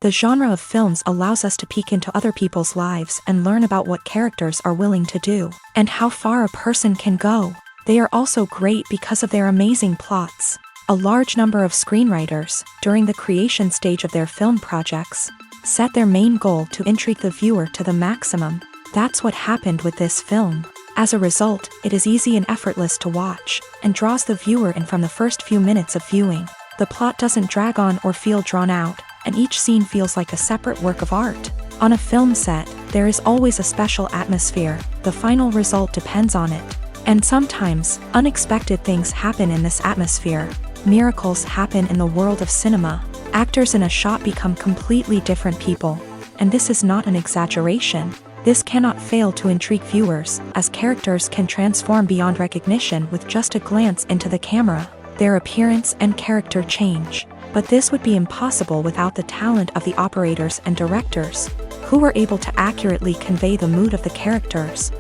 The genre of films allows us to peek into other people's lives and learn about what characters are willing to do, and how far a person can go. They are also great because of their amazing plots. A large number of screenwriters, during the creation stage of their film projects, set their main goal to intrigue the viewer to the maximum. That's what happened with this film. As a result, it is easy and effortless to watch, and draws the viewer in from the first few minutes of viewing. The plot doesn't drag on or feel drawn out, and each scene feels like a separate work of art. On a film set, there is always a special atmosphere. The final result depends on it. And sometimes, unexpected things happen in this atmosphere. Miracles happen in the world of cinema. Actors in a shot become completely different people. And this is not an exaggeration. This cannot fail to intrigue viewers, as characters can transform beyond recognition with just a glance into the camera. Their appearance and character change. But this would be impossible without the talent of the operators and directors, who were able to accurately convey the mood of the characters.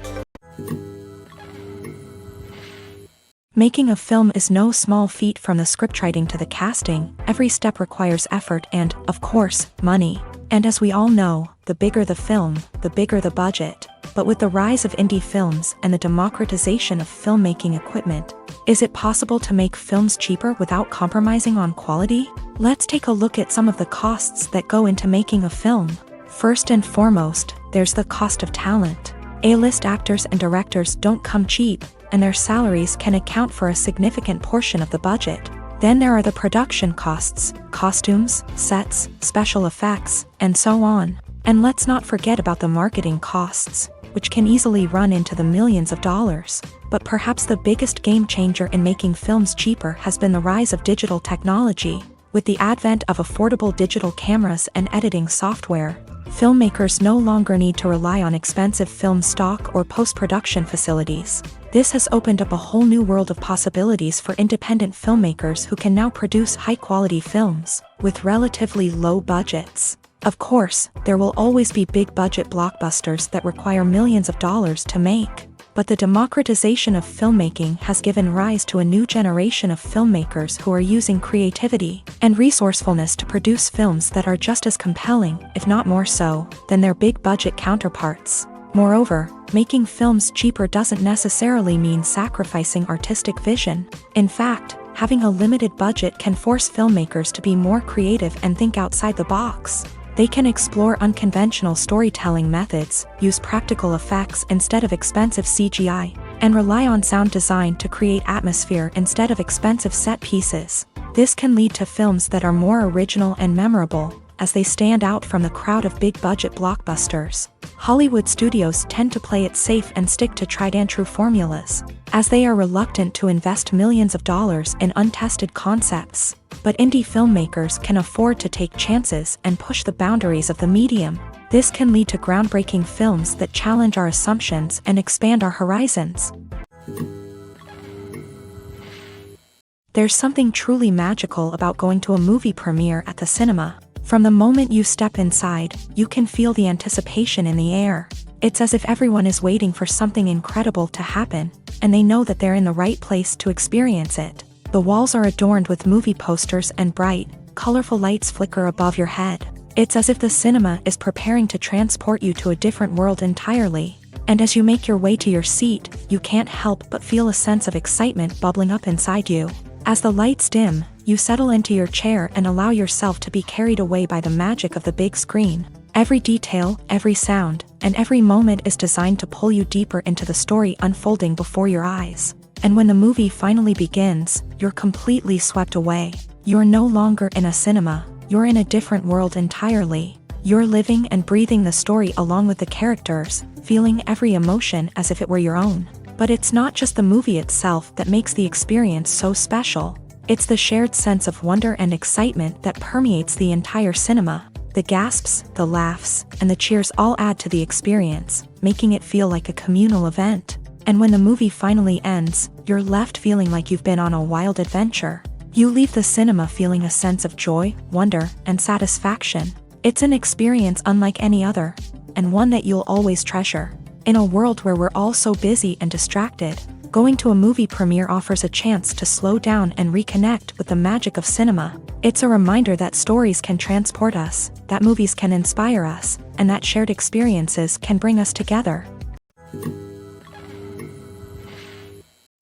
Making a film is no small feat, from the scriptwriting to the casting. Every step requires effort and, of course, money. And as we all know, the bigger the film, the bigger the budget. But with the rise of indie films and the democratization of filmmaking equipment, is it possible to make films cheaper without compromising on quality? Let's take a look at some of the costs that go into making a film. First and foremost, there's the cost of talent. A-list actors and directors don't come cheap, and their salaries can account for a significant portion of the budget. Then there are the production costs, costumes, sets, special effects, and so on. And let's not forget about the marketing costs, which can easily run into the millions of dollars. But perhaps the biggest game changer in making films cheaper has been the rise of digital technology. With the advent of affordable digital cameras and editing software, filmmakers no longer need to rely on expensive film stock or post-production facilities. This has opened up a whole new world of possibilities for independent filmmakers who can now produce high-quality films with relatively low budgets. Of course, there will always be big-budget blockbusters that require millions of dollars to make. But the democratization of filmmaking has given rise to a new generation of filmmakers who are using creativity and resourcefulness to produce films that are just as compelling, if not more so, than their big-budget counterparts. Moreover, making films cheaper doesn't necessarily mean sacrificing artistic vision. In fact, having a limited budget can force filmmakers to be more creative and think outside the box. They can explore unconventional storytelling methods, use practical effects instead of expensive CGI, and rely on sound design to create atmosphere instead of expensive set pieces. This can lead to films that are more original and memorable, as they stand out from the crowd of big-budget blockbusters. Hollywood studios tend to play it safe and stick to tried-and-true formulas, as they are reluctant to invest millions of dollars in untested concepts. But indie filmmakers can afford to take chances and push the boundaries of the medium. This can lead to groundbreaking films that challenge our assumptions and expand our horizons. There's something truly magical about going to a movie premiere at the cinema. From the moment you step inside, you can feel the anticipation in the air. It's as if everyone is waiting for something incredible to happen, and they know that they're in the right place to experience it. The walls are adorned with movie posters and bright, colorful lights flicker above your head. It's as if the cinema is preparing to transport you to a different world entirely. And as you make your way to your seat, you can't help but feel a sense of excitement bubbling up inside you. As the lights dim, You settle into your chair and allow yourself to be carried away by the magic of the big screen. Every detail, every sound, and every moment is designed to pull you deeper into the story unfolding before your eyes. And when the movie finally begins, you're completely swept away. You're no longer in a cinema, you're in a different world entirely. You're living and breathing the story along with the characters, feeling every emotion as if it were your own. But it's not just the movie itself that makes the experience so special. It's the shared sense of wonder and excitement that permeates the entire cinema. The gasps, the laughs, and the cheers all add to the experience, making it feel like a communal event. And when the movie finally ends, you're left feeling like you've been on a wild adventure. You leave the cinema feeling a sense of joy, wonder, and satisfaction. It's an experience unlike any other, and one that you'll always treasure. In a world where we're all so busy and distracted, going to a movie premiere offers a chance to slow down and reconnect with the magic of cinema. It's a reminder that stories can transport us, that movies can inspire us, and that shared experiences can bring us together.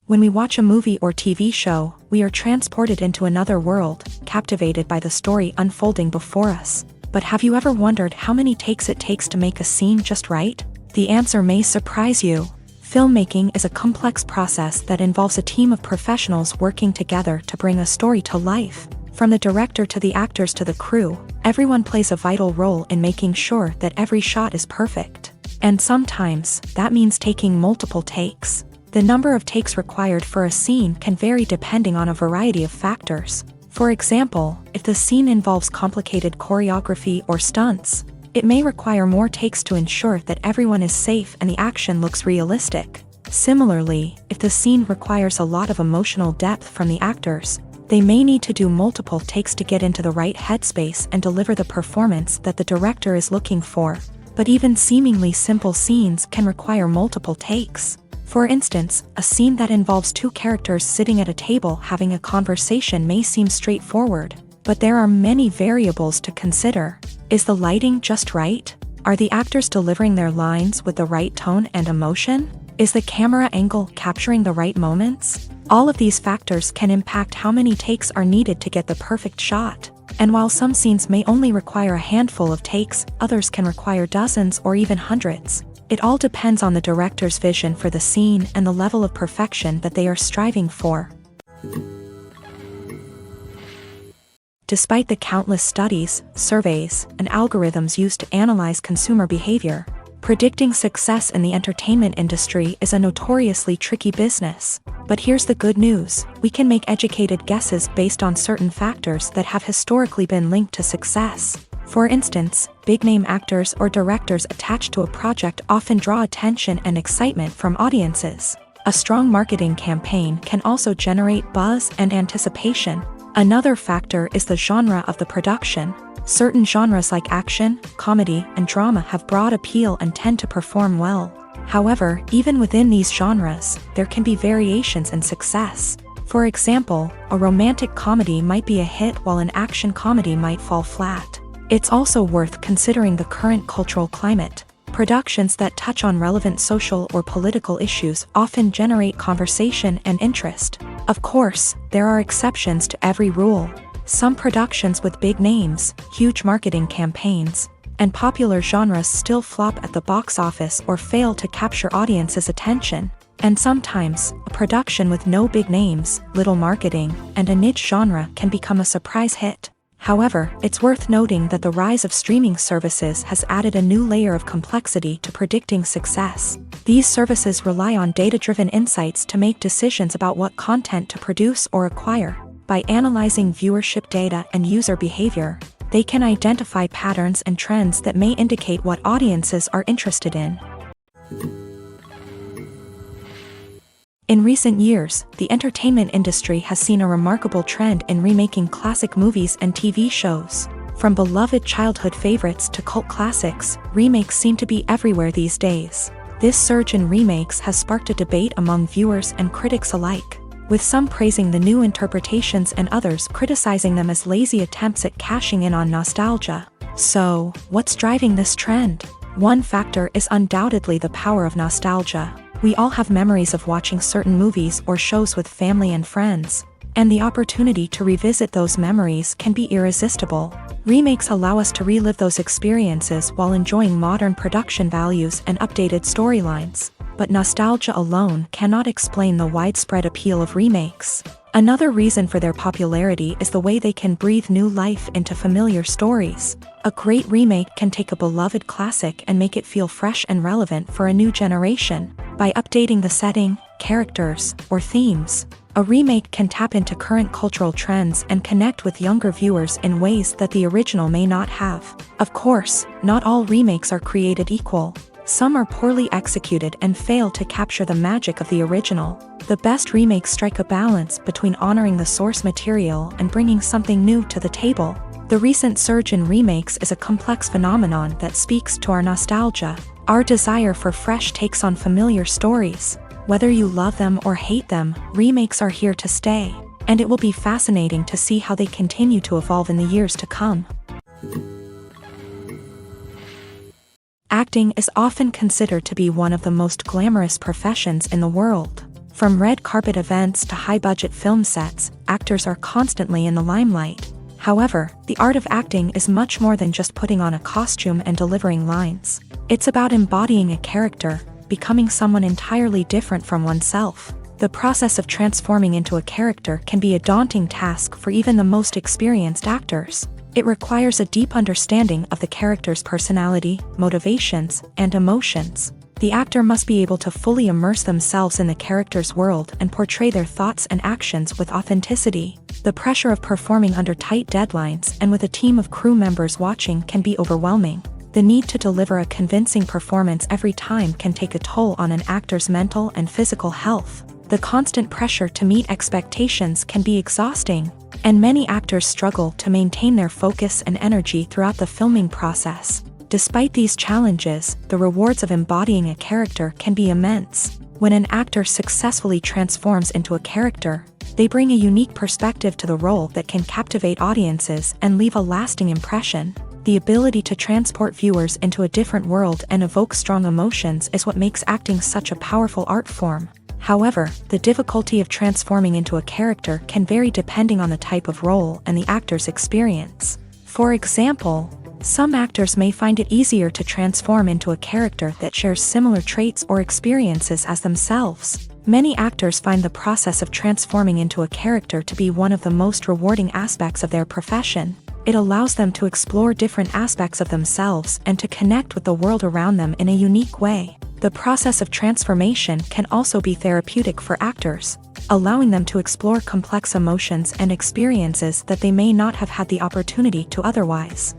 When we watch a movie or TV show, we are transported into another world, captivated by the story unfolding before us. But have you ever wondered how many takes it takes to make a scene just right? The answer may surprise you. Filmmaking is a complex process that involves a team of professionals working together to bring a story to life. From the director to the actors to the crew, everyone plays a vital role in making sure that every shot is perfect. And sometimes, that means taking multiple takes. The number of takes required for a scene can vary depending on a variety of factors. For example, if the scene involves complicated choreography or stunts, it may require more takes to ensure that everyone is safe and the action looks realistic. Similarly, if the scene requires a lot of emotional depth from the actors, they may need to do multiple takes to get into the right headspace and deliver the performance that the director is looking for. But even seemingly simple scenes can require multiple takes. For instance, a scene that involves two characters sitting at a table having a conversation may seem straightforward, but there are many variables to consider. Is the lighting just right? Are the actors delivering their lines with the right tone and emotion? Is the camera angle capturing the right moments? All of these factors can impact how many takes are needed to get the perfect shot. And while some scenes may only require a handful of takes, others can require dozens or even hundreds. It all depends on the director's vision for the scene and the level of perfection that they are striving for. Despite the countless studies, surveys, and algorithms used to analyze consumer behavior, predicting success in the entertainment industry is a notoriously tricky business. But here's the good news: we can make educated guesses based on certain factors that have historically been linked to success. For instance, big-name actors or directors attached to a project often draw attention and excitement from audiences. A strong marketing campaign can also generate buzz and anticipation. Another factor is the genre of the production. Certain genres like action, comedy, and drama have broad appeal and tend to perform well. However, even within these genres, there can be variations in success. For example, a romantic comedy might be a hit while an action comedy might fall flat. It's also worth considering the current cultural climate. Productions that touch on relevant social or political issues often generate conversation and interest. Of course, there are exceptions to every rule. Some productions with big names, huge marketing campaigns, and popular genres still flop at the box office or fail to capture audiences' attention. And sometimes, a production with no big names, little marketing, and a niche genre can become a surprise hit. However, it's worth noting that the rise of streaming services has added a new layer of complexity to predicting success. These services rely on data-driven insights to make decisions about what content to produce or acquire. By analyzing viewership data and user behavior, they can identify patterns and trends that may indicate what audiences are interested in. In recent years, the entertainment industry has seen a remarkable trend in remaking classic movies and TV shows. From beloved childhood favorites to cult classics, remakes seem to be everywhere these days. This surge in remakes has sparked a debate among viewers and critics alike, with some praising the new interpretations and others criticizing them as lazy attempts at cashing in on nostalgia. So, what's driving this trend? One factor is undoubtedly the power of nostalgia. We all have memories of watching certain movies or shows with family and friends, and the opportunity to revisit those memories can be irresistible. Remakes allow us to relive those experiences while enjoying modern production values and updated storylines. But nostalgia alone cannot explain the widespread appeal of remakes. Another reason for their popularity is the way they can breathe new life into familiar stories. A great remake can take a beloved classic and make it feel fresh and relevant for a new generation. By updating the setting, characters, or themes, a remake can tap into current cultural trends and connect with younger viewers in ways that the original may not have. Of course, not all remakes are created equal. Some are poorly executed and fail to capture the magic of the original. The best remakes strike a balance between honoring the source material and bringing something new to the table. The recent surge in remakes is a complex phenomenon that speaks to our nostalgia, our desire for fresh takes on familiar stories. Whether you love them or hate them, remakes are here to stay, and it will be fascinating to see how they continue to evolve in the years to come. Acting is often considered to be one of the most glamorous professions in the world. From red carpet events to high-budget film sets, actors are constantly in the limelight. However, the art of acting is much more than just putting on a costume and delivering lines. It's about embodying a character, becoming someone entirely different from oneself. The process of transforming into a character can be a daunting task for even the most experienced actors. It requires a deep understanding of the character's personality, motivations, and emotions. The actor must be able to fully immerse themselves in the character's world and portray their thoughts and actions with authenticity. The pressure of performing under tight deadlines and with a team of crew members watching can be overwhelming. The need to deliver a convincing performance every time can take a toll on an actor's mental and physical health. The constant pressure to meet expectations can be exhausting, and many actors struggle to maintain their focus and energy throughout the filming process. Despite these challenges, the rewards of embodying a character can be immense. When an actor successfully transforms into a character, they bring a unique perspective to the role that can captivate audiences and leave a lasting impression. The ability to transport viewers into a different world and evoke strong emotions is what makes acting such a powerful art form. However, the difficulty of transforming into a character can vary depending on the type of role and the actor's experience. For example, some actors may find it easier to transform into a character that shares similar traits or experiences as themselves. Many actors find the process of transforming into a character to be one of the most rewarding aspects of their profession. It allows them to explore different aspects of themselves and to connect with the world around them in a unique way. The process of transformation can also be therapeutic for actors, allowing them to explore complex emotions and experiences that they may not have had the opportunity to otherwise.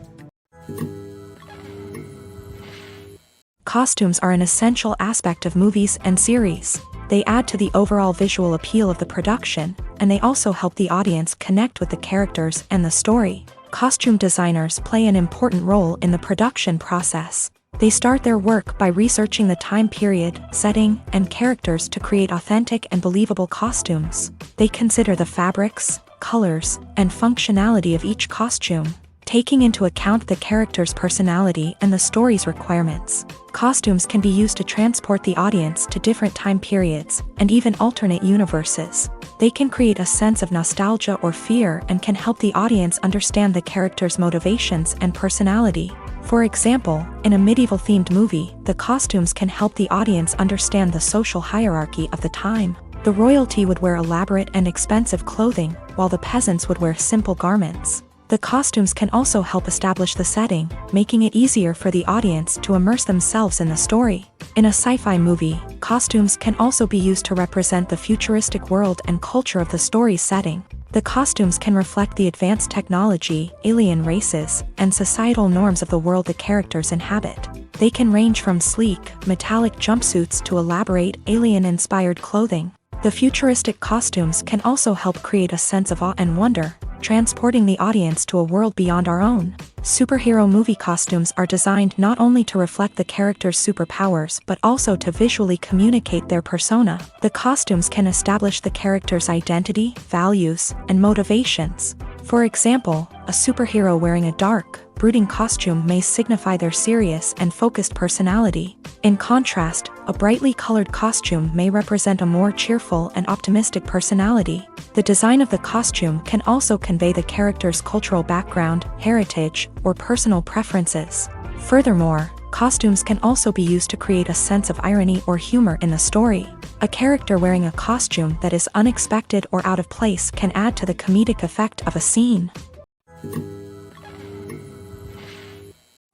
Costumes are an essential aspect of movies and series. They add to the overall visual appeal of the production, and they also help the audience connect with the characters and the story. Costume designers play an important role in the production process. They start their work by researching the time period, setting, and characters to create authentic and believable costumes. They consider the fabrics, colors, and functionality of each costume, taking into account the character's personality and the story's requirements. Costumes can be used to transport the audience to different time periods and even alternate universes. They can create a sense of nostalgia or fear and can help the audience understand the character's motivations and personality. For example, in a medieval-themed movie, the costumes can help the audience understand the social hierarchy of the time. The royalty would wear elaborate and expensive clothing, while the peasants would wear simple garments. The costumes can also help establish the setting, making it easier for the audience to immerse themselves in the story. In a sci-fi movie, costumes can also be used to represent the futuristic world and culture of the story's setting. The costumes can reflect the advanced technology, alien races, and societal norms of the world the characters inhabit. They can range from sleek, metallic jumpsuits to elaborate, alien-inspired clothing. The futuristic costumes can also help create a sense of awe and wonder, transporting the audience to a world beyond our own. Superhero movie costumes are designed not only to reflect the character's superpowers but also to visually communicate their persona. The costumes can establish the character's identity, values, and motivations. For example, a superhero wearing a dark, brooding costume may signify their serious and focused personality. In contrast, a brightly colored costume may represent a more cheerful and optimistic personality. The design of the costume can also convey the character's cultural background, heritage, or personal preferences. Furthermore, costumes can also be used to create a sense of irony or humor in the story. A character wearing a costume that is unexpected or out of place can add to the comedic effect of a scene.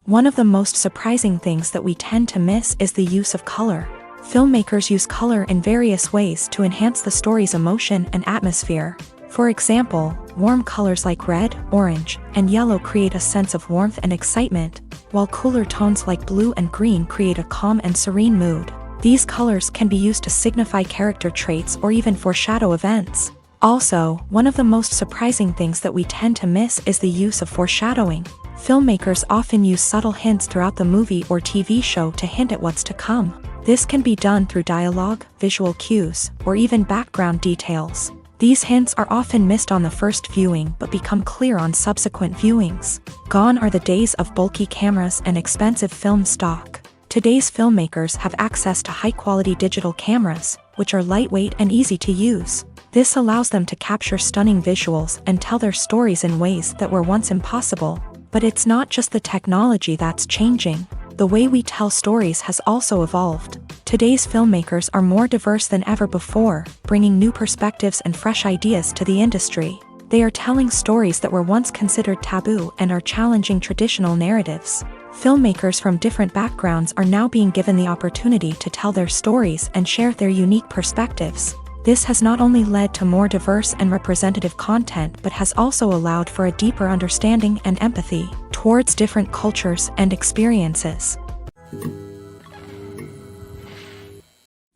One of the most surprising things that we tend to miss is the use of color. Filmmakers use color in various ways to enhance the story's emotion and atmosphere. For example, warm colors like red, orange, and yellow create a sense of warmth and excitement, while cooler tones like blue and green create a calm and serene mood. These colors can be used to signify character traits or even foreshadow events. Also, one of the most surprising things that we tend to miss is the use of foreshadowing. Filmmakers often use subtle hints throughout the movie or TV show to hint at what's to come. This can be done through dialogue, visual cues, or even background details. These hints are often missed on the first viewing but become clear on subsequent viewings. Gone are the days of bulky cameras and expensive film stock. Today's filmmakers have access to high-quality digital cameras, which are lightweight and easy to use. This allows them to capture stunning visuals and tell their stories in ways that were once impossible. But it's not just the technology that's changing. The way we tell stories has also evolved. Today's filmmakers are more diverse than ever before, bringing new perspectives and fresh ideas to the industry. They are telling stories that were once considered taboo and are challenging traditional narratives. Filmmakers from different backgrounds are now being given the opportunity to tell their stories and share their unique perspectives. This has not only led to more diverse and representative content but has also allowed for a deeper understanding and empathy towards different cultures and experiences.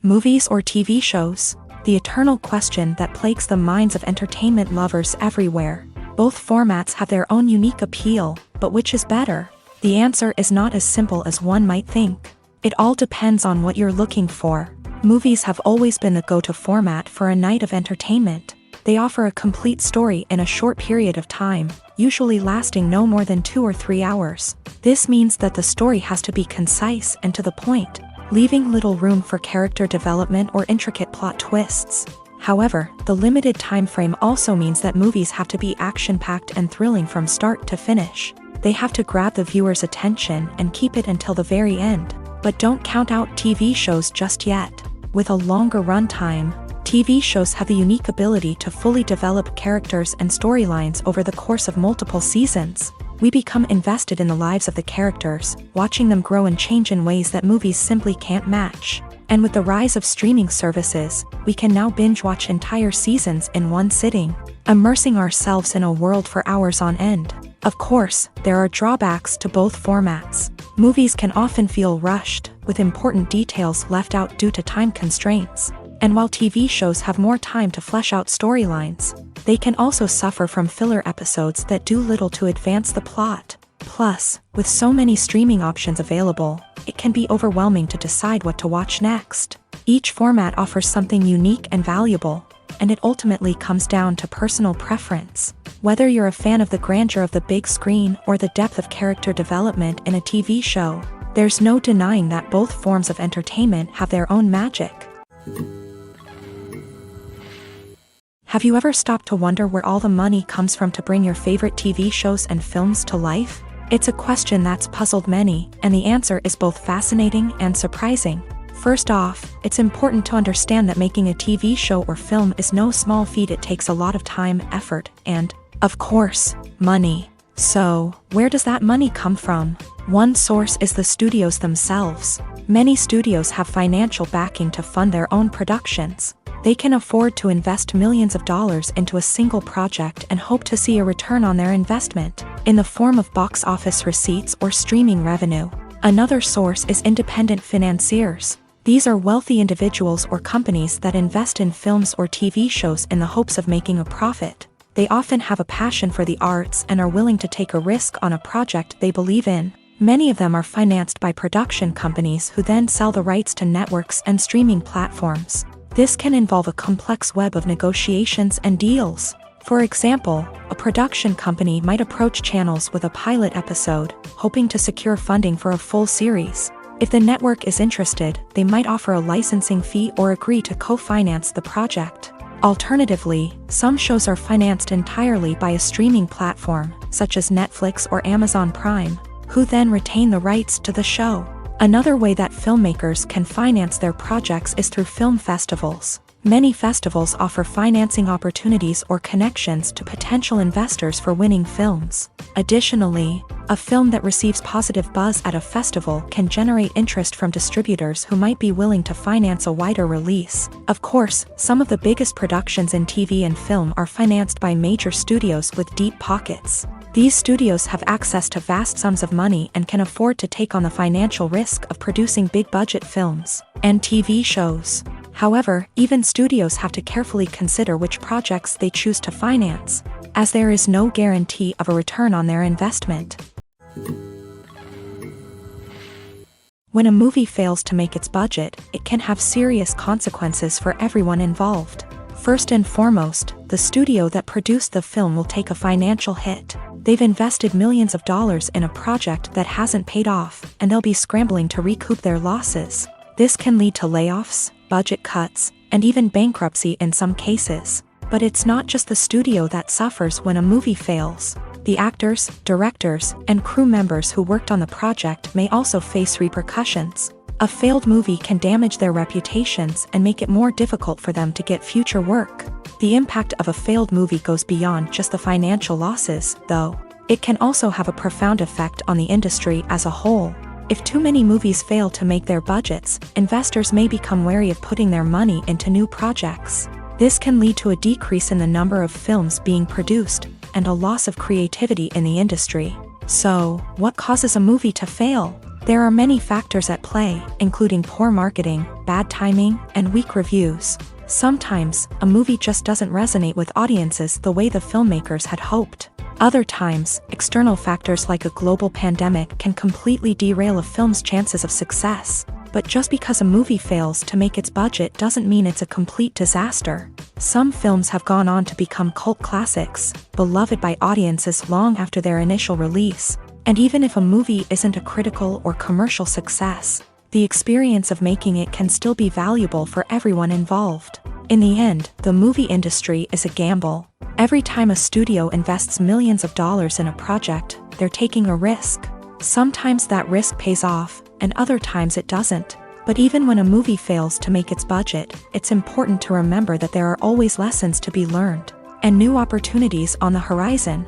Movies or TV shows? The eternal question that plagues the minds of entertainment lovers everywhere. Both formats have their own unique appeal, but which is better? The answer is not as simple as one might think. It all depends on what you're looking for. Movies have always been the go-to format for a night of entertainment. They offer a complete story in a short period of time, usually lasting no more than 2 or 3 hours. This means that the story has to be concise and to the point, leaving little room for character development or intricate plot twists. However, the limited time frame also means that movies have to be action-packed and thrilling from start to finish. They have to grab the viewer's attention and keep it until the very end. But don't count out TV shows just yet. With a longer runtime, TV shows have the unique ability to fully develop characters and storylines over the course of multiple seasons. We become invested in the lives of the characters, watching them grow and change in ways that movies simply can't match. And with the rise of streaming services, we can now binge-watch entire seasons in one sitting, immersing ourselves in a world for hours on end. Of course, there are drawbacks to both formats. Movies can often feel rushed, with important details left out due to time constraints. And while TV shows have more time to flesh out storylines, they can also suffer from filler episodes that do little to advance the plot. Plus, with so many streaming options available, it can be overwhelming to decide what to watch next. Each format offers something unique and valuable, and it ultimately comes down to personal preference. Whether you're a fan of the grandeur of the big screen or the depth of character development in a TV show, there's no denying that both forms of entertainment have their own magic. Have you ever stopped to wonder where all the money comes from to bring your favorite TV shows and films to life? It's a question that's puzzled many, and the answer is both fascinating and surprising. First off, it's important to understand that making a TV show or film is no small feat. It takes a lot of time, effort, and, of course, money. So, where does that money come from? One source is the studios themselves. Many studios have financial backing to fund their own productions. They can afford to invest millions of dollars into a single project and hope to see a return on their investment, in the form of box office receipts or streaming revenue. Another source is independent financiers. These are wealthy individuals or companies that invest in films or TV shows in the hopes of making a profit. They often have a passion for the arts and are willing to take a risk on a project they believe in. Many of them are financed by production companies who then sell the rights to networks and streaming platforms. This can involve a complex web of negotiations and deals. For example, a production company might approach channels with a pilot episode, hoping to secure funding for a full series. If the network is interested, they might offer a licensing fee or agree to co-finance the project. Alternatively, some shows are financed entirely by a streaming platform, such as Netflix or Amazon Prime, who then retain the rights to the show. Another way that filmmakers can finance their projects is through film festivals. Many festivals offer financing opportunities or connections to potential investors for winning films. Additionally, a film that receives positive buzz at a festival can generate interest from distributors who might be willing to finance a wider release. Of course, some of the biggest productions in TV and film are financed by major studios with deep pockets. These studios have access to vast sums of money and can afford to take on the financial risk of producing big-budget films and TV shows. However, even studios have to carefully consider which projects they choose to finance, as there is no guarantee of a return on their investment. When a movie fails to make its budget, it can have serious consequences for everyone involved. First and foremost, the studio that produced the film will take a financial hit. They've invested millions of dollars in a project that hasn't paid off, and they'll be scrambling to recoup their losses. This can lead to layoffs, budget cuts, and even bankruptcy in some cases. But it's not just the studio that suffers when a movie fails. The actors, directors, and crew members who worked on the project may also face repercussions. A failed movie can damage their reputations and make it more difficult for them to get future work. The impact of a failed movie goes beyond just the financial losses, though. It can also have a profound effect on the industry as a whole. If too many movies fail to make their budgets, investors may become wary of putting their money into new projects. This can lead to a decrease in the number of films being produced, and a loss of creativity in the industry. So, what causes a movie to fail? There are many factors at play, including poor marketing, bad timing, and weak reviews. Sometimes, a movie just doesn't resonate with audiences the way the filmmakers had hoped. Other times, external factors like a global pandemic can completely derail a film's chances of success. But just because a movie fails to make its budget doesn't mean it's a complete disaster. Some films have gone on to become cult classics, beloved by audiences long after their initial release. And even if a movie isn't a critical or commercial success, the experience of making it can still be valuable for everyone involved. In the end, the movie industry is a gamble. Every time a studio invests millions of dollars in a project, they're taking a risk. Sometimes that risk pays off, and other times it doesn't. But even when a movie fails to make its budget, it's important to remember that there are always lessons to be learned, and new opportunities on the horizon.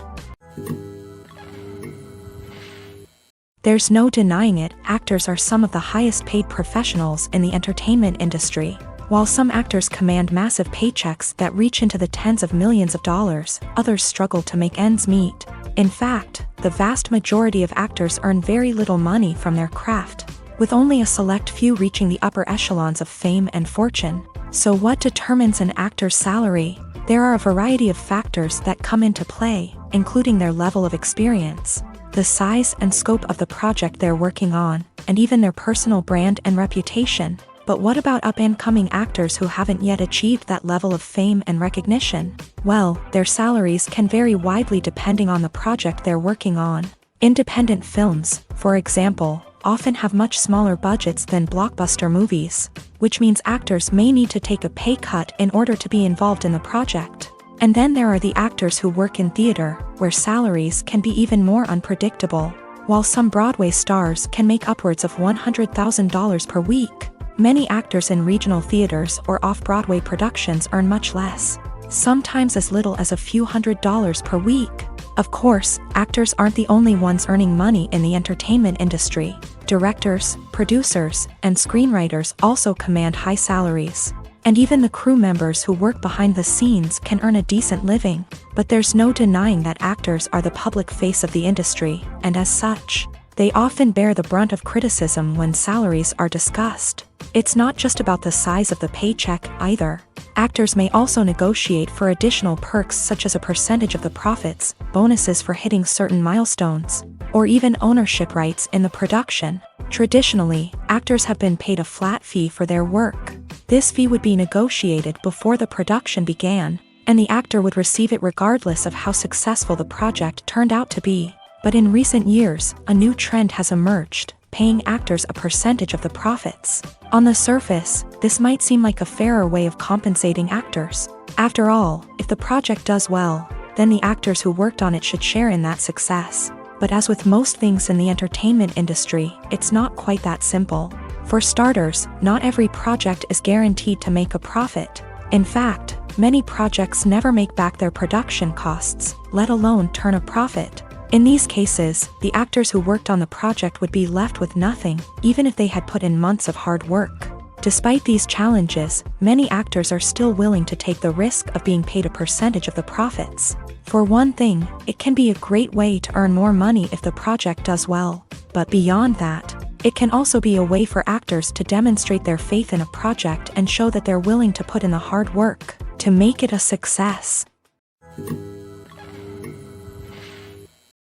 There's no denying it, actors are some of the highest paid professionals in the entertainment industry. While some actors command massive paychecks that reach into the tens of millions of dollars, others struggle to make ends meet. In fact, the vast majority of actors earn very little money from their craft, with only a select few reaching the upper echelons of fame and fortune. So what determines an actor's salary? There are a variety of factors that come into play, including their level of experience, the size and scope of the project they're working on, and even their personal brand and reputation. But what about up-and-coming actors who haven't yet achieved that level of fame and recognition? Well, their salaries can vary widely depending on the project they're working on. Independent films, for example, often have much smaller budgets than blockbuster movies, which means actors may need to take a pay cut in order to be involved in the project. And then there are the actors who work in theater, where salaries can be even more unpredictable. While some Broadway stars can make upwards of $100,000 per week, many actors in regional theaters or off-Broadway productions earn much less, sometimes as little as a few $100s per week. Of course, actors aren't the only ones earning money in the entertainment industry. Directors, producers, and screenwriters also command high salaries. And even the crew members who work behind the scenes can earn a decent living. But there's no denying that actors are the public face of the industry, and as such, they often bear the brunt of criticism when salaries are discussed. It's not just about the size of the paycheck either. Actors may also negotiate for additional perks such as a percentage of the profits, bonuses for hitting certain milestones, or even ownership rights in the production. Traditionally, actors have been paid a flat fee for their work. This fee would be negotiated before the production began, and the actor would receive it regardless of how successful the project turned out to be. But in recent years, a new trend has emerged. paying actors a percentage of the profits. On the surface, this might seem like a fairer way of compensating actors. After all, if the project does well, then the actors who worked on it should share in that success. But as with most things in the entertainment industry, it's not quite that simple. For starters, not every project is guaranteed to make a profit. In fact, many projects never make back their production costs, let alone turn a profit. In these cases, the actors who worked on the project would be left with nothing, even if they had put in months of hard work. Despite these challenges, many actors are still willing to take the risk of being paid a percentage of the profits. For one thing, it can be a great way to earn more money if the project does well. But beyond that, it can also be a way for actors to demonstrate their faith in a project and show that they're willing to put in the hard work to make it a success.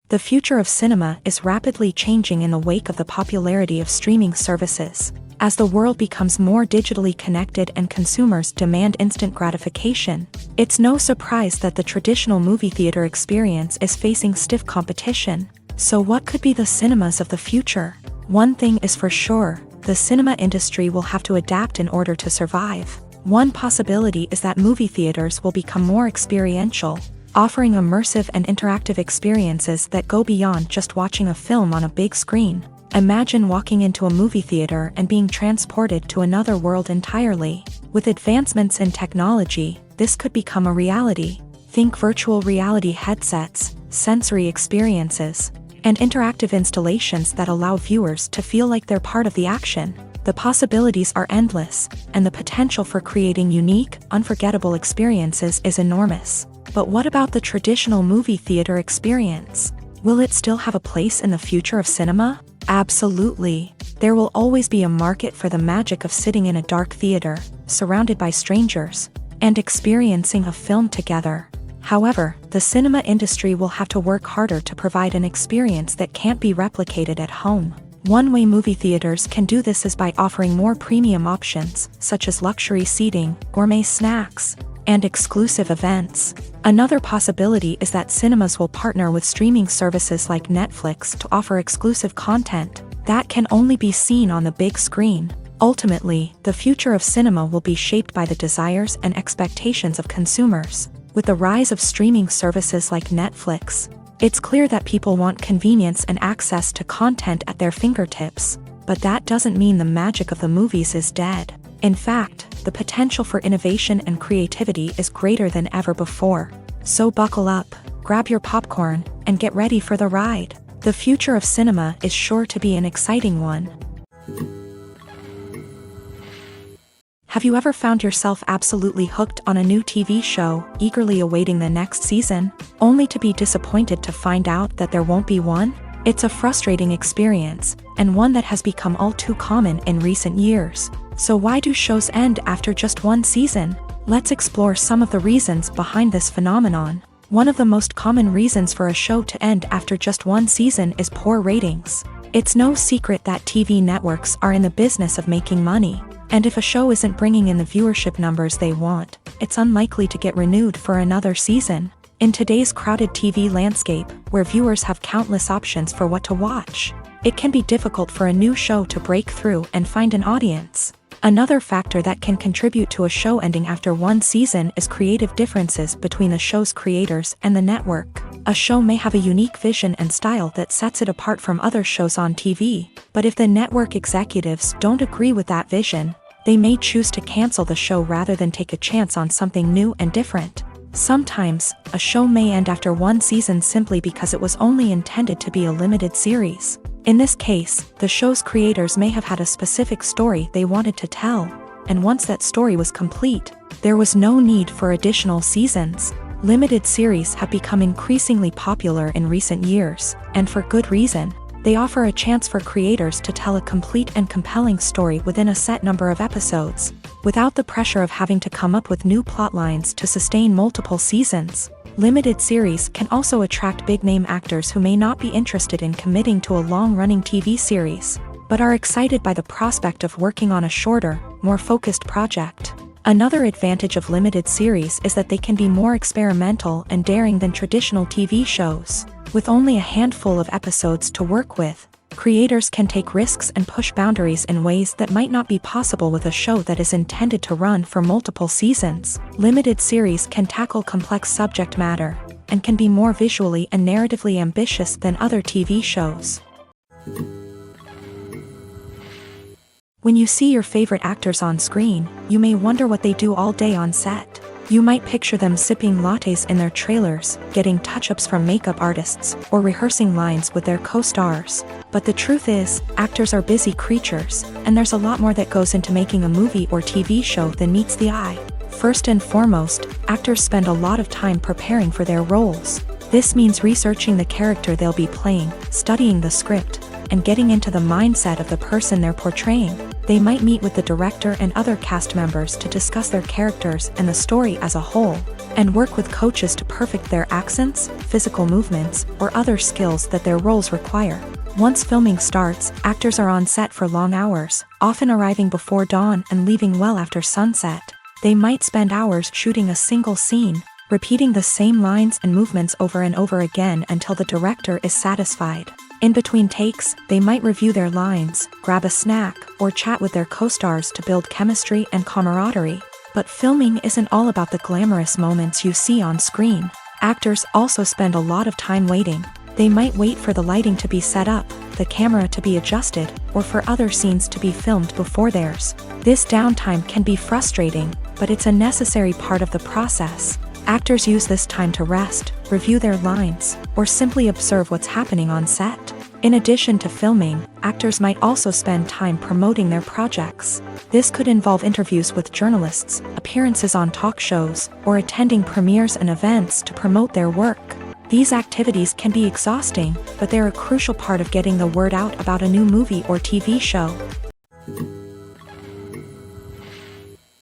The future of cinema is rapidly changing in the wake of the popularity of streaming services. As the world becomes more digitally connected and consumers demand instant gratification, it's no surprise that the traditional movie theater experience is facing stiff competition. So what could be the cinemas of the future? One thing is for sure, the cinema industry will have to adapt in order to survive. One possibility is that movie theaters will become more experiential, offering immersive and interactive experiences that go beyond just watching a film on a big screen. Imagine walking into a movie theater and being transported to another world entirely. With advancements in technology, this could become a reality. Think virtual reality headsets, sensory experiences, and interactive installations that allow viewers to feel like they're part of the action. The possibilities are endless, and the potential for creating unique, unforgettable experiences is enormous. But what about the traditional movie theater experience? Will it still have a place in the future of cinema? Absolutely. There will always be a market for the magic of sitting in a dark theater, surrounded by strangers, and experiencing a film together. However, the cinema industry will have to work harder to provide an experience that can't be replicated at home. One way movie theaters can do this is by offering more premium options, such as luxury seating, gourmet snacks, and exclusive events. Another possibility is that cinemas will partner with streaming services like Netflix to offer exclusive content that can only be seen on the big screen. Ultimately, the future of cinema will be shaped by the desires and expectations of consumers. With the rise of streaming services like Netflix, it's clear that people want convenience and access to content at their fingertips. But that doesn't mean the magic of the movies is dead. In fact, the potential for innovation and creativity is greater than ever before. So buckle up, grab your popcorn, and get ready for the ride. The future of cinema is sure to be an exciting one. Have you ever found yourself absolutely hooked on a new TV show, eagerly awaiting the next season, only to be disappointed to find out that there won't be one? It's a frustrating experience, and one that has become all too common in recent years. So why do shows end after just one season? Let's explore some of the reasons behind this phenomenon. One of the most common reasons for a show to end after just one season is poor ratings. It's no secret that TV networks are in the business of making money. And if a show isn't bringing in the viewership numbers they want, it's unlikely to get renewed for another season. In today's crowded TV landscape, where viewers have countless options for what to watch, it can be difficult for a new show to break through and find an audience. Another factor that can contribute to a show ending after one season is creative differences between the show's creators and the network. A show may have a unique vision and style that sets it apart from other shows on TV, but if the network executives don't agree with that vision, they may choose to cancel the show rather than take a chance on something new and different. Sometimes, a show may end after one season simply because it was only intended to be a limited series. In this case, the show's creators may have had a specific story they wanted to tell, and once that story was complete, there was no need for additional seasons. Limited series have become increasingly popular in recent years, and for good reason. They offer a chance for creators to tell a complete and compelling story within a set number of episodes, without the pressure of having to come up with new plotlines to sustain multiple seasons. Limited series can also attract big-name actors who may not be interested in committing to a long-running TV series, but are excited by the prospect of working on a shorter, more focused project. Another advantage of limited series is that they can be more experimental and daring than traditional TV shows. With only a handful of episodes to work with, Creators can take risks and push boundaries in ways that might not be possible with a show that is intended to run for multiple seasons. Limited series can tackle complex subject matter and can be more visually and narratively ambitious than other TV shows. When you see your favorite actors on screen, you may wonder what they do all day on set. You might picture them sipping lattes in their trailers, getting touch-ups from makeup artists, or rehearsing lines with their co-stars. But the truth is, actors are busy creatures, and there's a lot more that goes into making a movie or TV show than meets the eye. First and foremost, actors spend a lot of time preparing for their roles. This means researching the character they'll be playing, studying the script, and getting into the mindset of the person they're portraying. They might meet with the director and other cast members to discuss their characters and the story as a whole, and work with coaches to perfect their accents, physical movements, or other skills that their roles require. Once filming starts, actors are on set for long hours, often arriving before dawn and leaving well after sunset. They might spend hours shooting a single scene, repeating the same lines and movements over and over again until the director is satisfied. In between takes, they might review their lines, grab a snack, or chat with their co-stars to build chemistry and camaraderie. But filming isn't all about the glamorous moments you see on screen. Actors also spend a lot of time waiting. They might wait for the lighting to be set up, the camera to be adjusted, or for other scenes to be filmed before theirs. This downtime can be frustrating, but it's a necessary part of the process. Actors use this time to rest, review their lines, or simply observe what's happening on set. In addition to filming, actors might also spend time promoting their projects. This could involve interviews with journalists, appearances on talk shows, or attending premieres and events to promote their work. These activities can be exhausting, but they're a crucial part of getting the word out about a new movie or TV show.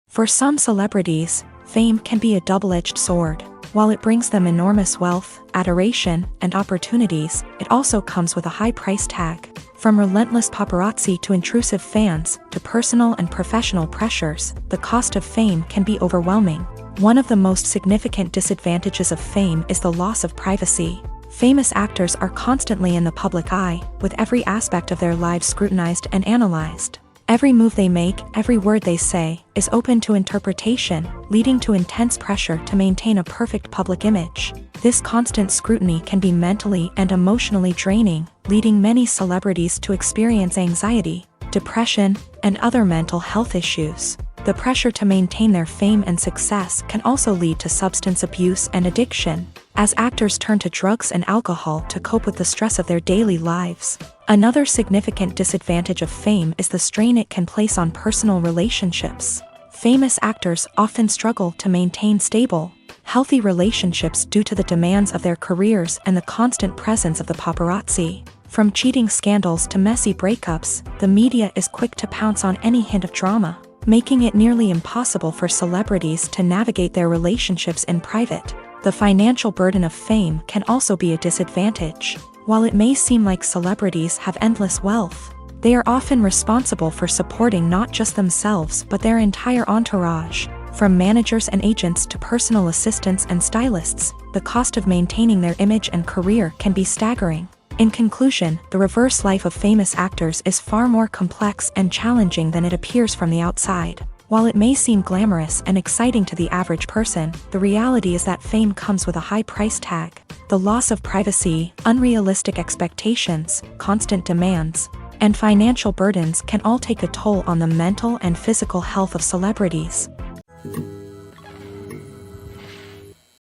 For some celebrities, fame can be a double-edged sword. While it brings them enormous wealth, adoration, and opportunities, it also comes with a high price tag. From relentless paparazzi to intrusive fans, to personal and professional pressures, the cost of fame can be overwhelming. One of the most significant disadvantages of fame is the loss of privacy. Famous actors are constantly in the public eye, with every aspect of their lives scrutinized and analyzed. Every move they make, every word they say, is open to interpretation, leading to intense pressure to maintain a perfect public image. This constant scrutiny can be mentally and emotionally draining, leading many celebrities to experience anxiety, depression, and other mental health issues. The pressure to maintain their fame and success can also lead to substance abuse and addiction, as actors turn to drugs and alcohol to cope with the stress of their daily lives. Another significant disadvantage of fame is the strain it can place on personal relationships. Famous actors often struggle to maintain stable, healthy relationships due to the demands of their careers and the constant presence of the paparazzi. From cheating scandals to messy breakups, the media is quick to pounce on any hint of drama, making it nearly impossible for celebrities to navigate their relationships in private. The financial burden of fame can also be a disadvantage. While it may seem like celebrities have endless wealth, they are often responsible for supporting not just themselves but their entire entourage. From managers and agents to personal assistants and stylists, the cost of maintaining their image and career can be staggering. In conclusion, the reverse life of famous actors is far more complex and challenging than it appears from the outside. While it may seem glamorous and exciting to the average person, the reality is that fame comes with a high price tag. The loss of privacy, unrealistic expectations, constant demands, and financial burdens can all take a toll on the mental and physical health of celebrities.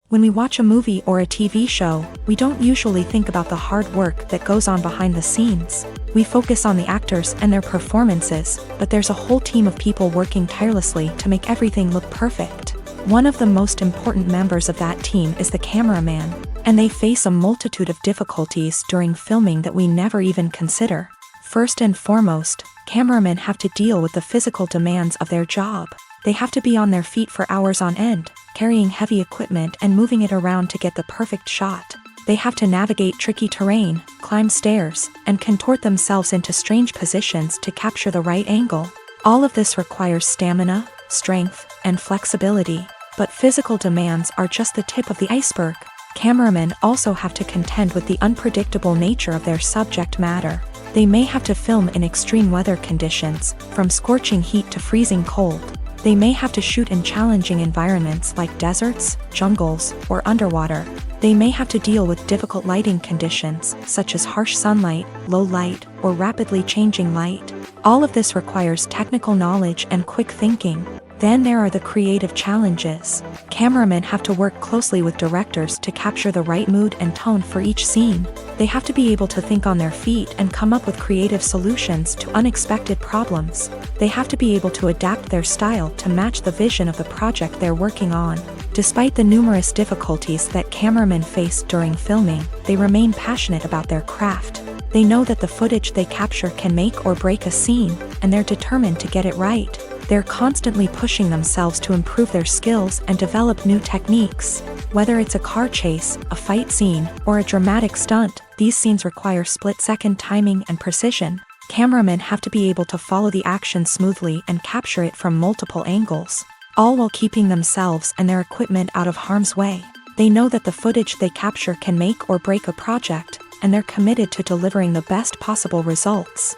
When we watch a movie or a TV show, we don't usually think about the hard work that goes on behind the scenes. We focus on the actors and their performances, but there's a whole team of people working tirelessly to make everything look perfect. One of the most important members of that team is the cameraman, and they face a multitude of difficulties during filming that we never even consider. First and foremost, cameramen have to deal with the physical demands of their job. They have to be on their feet for hours on end, carrying heavy equipment and moving it around to get the perfect shot. They have to navigate tricky terrain, climb stairs, and contort themselves into strange positions to capture the right angle. All of this requires stamina, strength, and flexibility. But physical demands are just the tip of the iceberg. Cameramen also have to contend with the unpredictable nature of their subject matter. They may have to film in extreme weather conditions, from scorching heat to freezing cold. They may have to shoot in challenging environments like deserts, jungles, or underwater. They may have to deal with difficult lighting conditions, such as harsh sunlight, low light, or rapidly changing light. All of this requires technical knowledge and quick thinking. Then there are the creative challenges. Cameramen have to work closely with directors to capture the right mood and tone for each scene. They have to be able to think on their feet and come up with creative solutions to unexpected problems. They have to be able to adapt their style to match the vision of the project they're working on. Despite the numerous difficulties that cameramen face during filming, they remain passionate about their craft. They know that the footage they capture can make or break a scene, and they're determined to get it right. They're constantly pushing themselves to improve their skills and develop new techniques. Whether it's a car chase, a fight scene, or a dramatic stunt, these scenes require split-second timing and precision. Cameramen have to be able to follow the action smoothly and capture it from multiple angles, all while keeping themselves and their equipment out of harm's way. They know that the footage they capture can make or break a project, and they're committed to delivering the best possible results.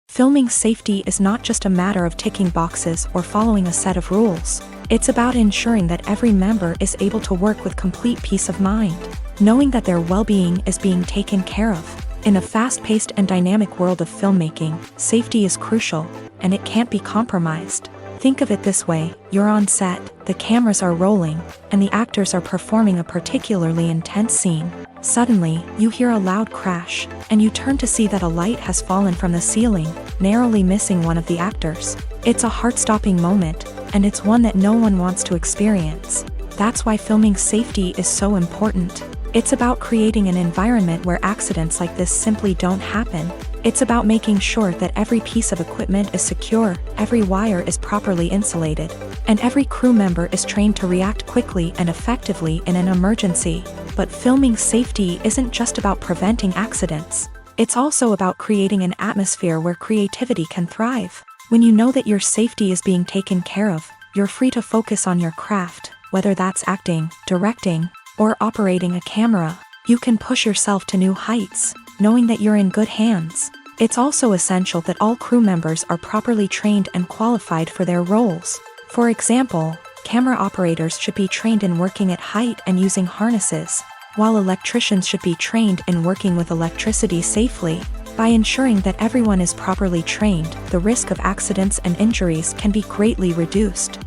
Filming safety is not just a matter of ticking boxes or following a set of rules. It's about ensuring that every member is able to work with complete peace of mind, knowing that their well-being is being taken care of. In a fast-paced and dynamic world of filmmaking, safety is crucial, and it can't be compromised. Think of it this way: you're on set, the cameras are rolling, and the actors are performing a particularly intense scene. Suddenly, you hear a loud crash, and you turn to see that a light has fallen from the ceiling, narrowly missing one of the actors. It's a heart-stopping moment, and it's one that no one wants to experience. That's why filming safety is so important. It's about creating an environment where accidents like this simply don't happen. It's about making sure that every piece of equipment is secure, every wire is properly insulated, and every crew member is trained to react quickly and effectively in an emergency. But filming safety isn't just about preventing accidents. It's also about creating an atmosphere where creativity can thrive. When you know that your safety is being taken care of, you're free to focus on your craft, whether that's acting, directing, or operating a camera. You can push yourself to new heights, knowing that you're in good hands. It's also essential that all crew members are properly trained and qualified for their roles. For example, camera operators should be trained in working at height and using harnesses, while electricians should be trained in working with electricity safely. By ensuring that everyone is properly trained, the risk of accidents and injuries can be greatly reduced.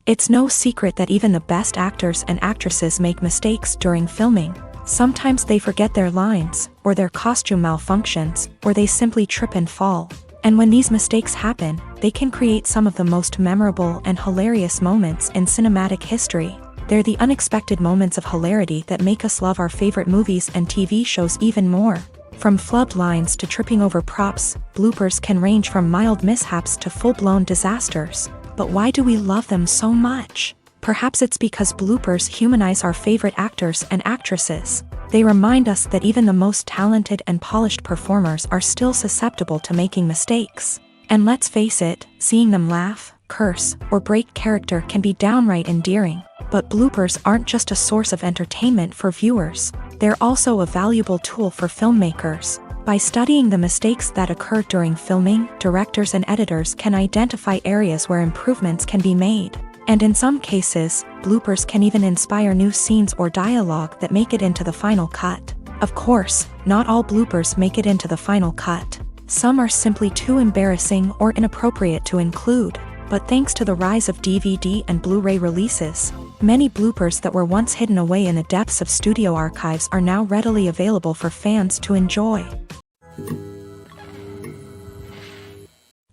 It's no secret that even the best actors and actresses make mistakes during filming. Sometimes they forget their lines, or their costume malfunctions, or they simply trip and fall. And when these mistakes happen, they can create some of the most memorable and hilarious moments in cinematic history. They're the unexpected moments of hilarity that make us love our favorite movies and TV shows even more. From flubbed lines to tripping over props, bloopers can range from mild mishaps to full-blown disasters. But why do we love them so much? Perhaps it's because bloopers humanize our favorite actors and actresses. They remind us that even the most talented and polished performers are still susceptible to making mistakes. And let's face it, seeing them laugh, curse, or break character can be downright endearing. But bloopers aren't just a source of entertainment for viewers. They're also a valuable tool for filmmakers. By studying the mistakes that occur during filming, directors and editors can identify areas where improvements can be made. And in some cases, bloopers can even inspire new scenes or dialogue that make it into the final cut. Of course, not all bloopers make it into the final cut. Some are simply too embarrassing or inappropriate to include. But thanks to the rise of DVD and Blu-ray releases, many bloopers that were once hidden away in the depths of studio archives are now readily available for fans to enjoy.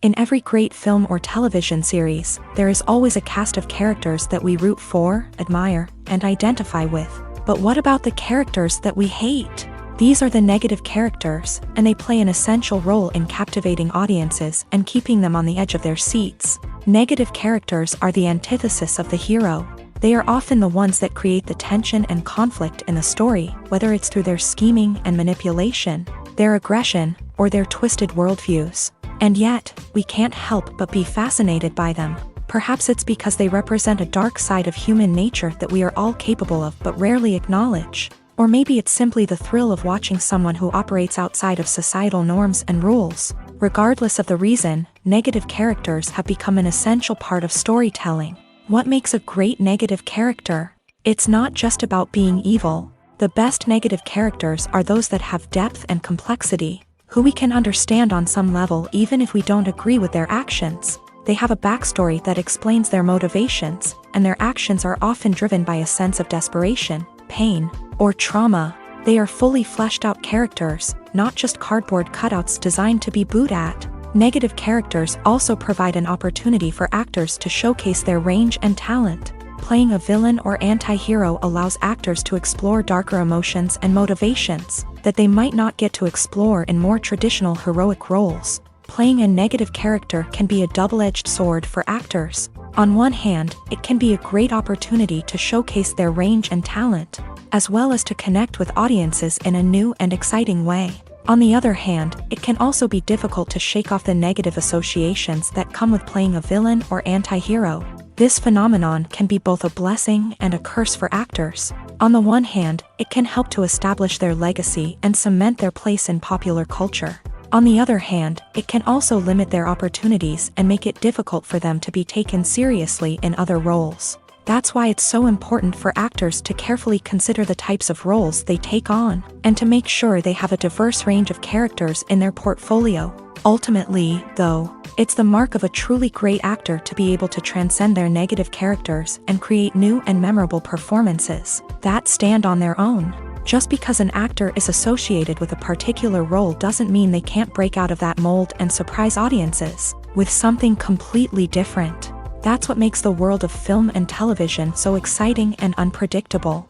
In every great film or television series, there is always a cast of characters that we root for, admire, and identify with. But what about the characters that we hate? These are the negative characters, and they play an essential role in captivating audiences and keeping them on the edge of their seats. Negative characters are the antithesis of the hero. They are often the ones that create the tension and conflict in the story, whether it's through their scheming and manipulation, their aggression, or their twisted worldviews. And yet, we can't help but be fascinated by them. Perhaps it's because they represent a dark side of human nature that we are all capable of but rarely acknowledge. Or maybe it's simply the thrill of watching someone who operates outside of societal norms and rules. Regardless of the reason, negative characters have become an essential part of storytelling. What makes a great negative character? It's not just about being evil. The best negative characters are those that have depth and complexity, who we can understand on some level even if we don't agree with their actions. They have a backstory that explains their motivations, and their actions are often driven by a sense of desperation, pain, or trauma. They are fully fleshed out characters, not just cardboard cutouts designed to be booed at. Negative characters also provide an opportunity for actors to showcase their range and talent. Playing a villain or anti-hero allows actors to explore darker emotions and motivations that they might not get to explore in more traditional heroic roles. Playing a negative character can be a double-edged sword for actors. On one hand, it can be a great opportunity to showcase their range and talent, as well as to connect with audiences in a new and exciting way. On the other hand, it can also be difficult to shake off the negative associations that come with playing a villain or anti-hero. This phenomenon can be both a blessing and a curse for actors. On the one hand, it can help to establish their legacy and cement their place in popular culture. On the other hand, it can also limit their opportunities and make it difficult for them to be taken seriously in other roles. That's why it's so important for actors to carefully consider the types of roles they take on, and to make sure they have a diverse range of characters in their portfolio. Ultimately, though, it's the mark of a truly great actor to be able to transcend their negative characters and create new and memorable performances that stand on their own. Just because an actor is associated with a particular role doesn't mean they can't break out of that mold and surprise audiences with something completely different. That's what makes the world of film and television so exciting and unpredictable.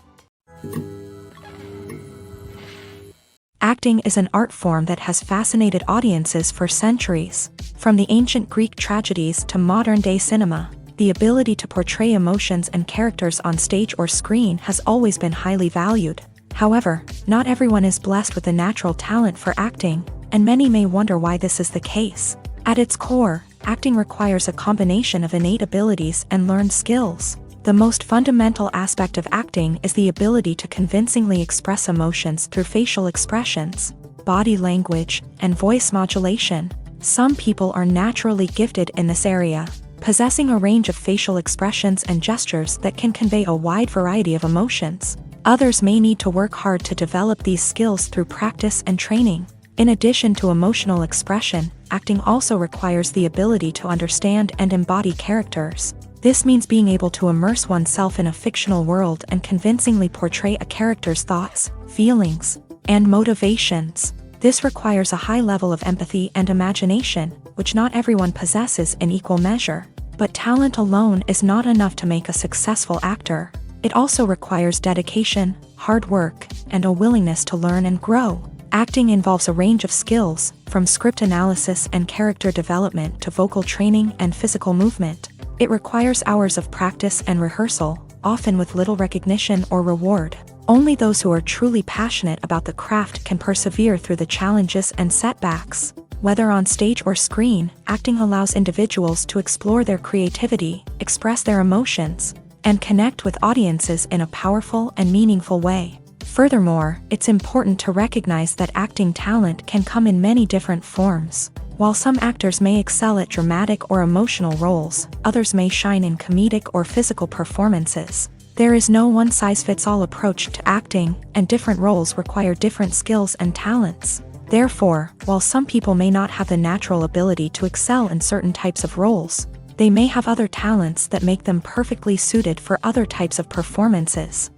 Acting is an art form that has fascinated audiences for centuries. From the ancient Greek tragedies to modern-day cinema, the ability to portray emotions and characters on stage or screen has always been highly valued. However, not everyone is blessed with a natural talent for acting, and many may wonder why this is the case. At its core, acting requires a combination of innate abilities and learned skills. The most fundamental aspect of acting is the ability to convincingly express emotions through facial expressions, body language, and voice modulation. Some people are naturally gifted in this area, possessing a range of facial expressions and gestures that can convey a wide variety of emotions. Others may need to work hard to develop these skills through practice and training. In addition to emotional expression, acting also requires the ability to understand and embody characters. This means being able to immerse oneself in a fictional world and convincingly portray a character's thoughts, feelings, and motivations. This requires a high level of empathy and imagination, which not everyone possesses in equal measure. But talent alone is not enough to make a successful actor. It also requires dedication, hard work, and a willingness to learn and grow. Acting involves a range of skills, from script analysis and character development to vocal training and physical movement. It requires hours of practice and rehearsal, often with little recognition or reward. Only those who are truly passionate about the craft can persevere through the challenges and setbacks. Whether on stage or screen, acting allows individuals to explore their creativity, express their emotions, and connect with audiences in a powerful and meaningful way. Furthermore, it's important to recognize that acting talent can come in many different forms. While some actors may excel at dramatic or emotional roles, others may shine in comedic or physical performances. There is no one-size-fits-all approach to acting, and different roles require different skills and talents. Therefore, while some people may not have the natural ability to excel in certain types of roles, they may have other talents that make them perfectly suited for other types of performances.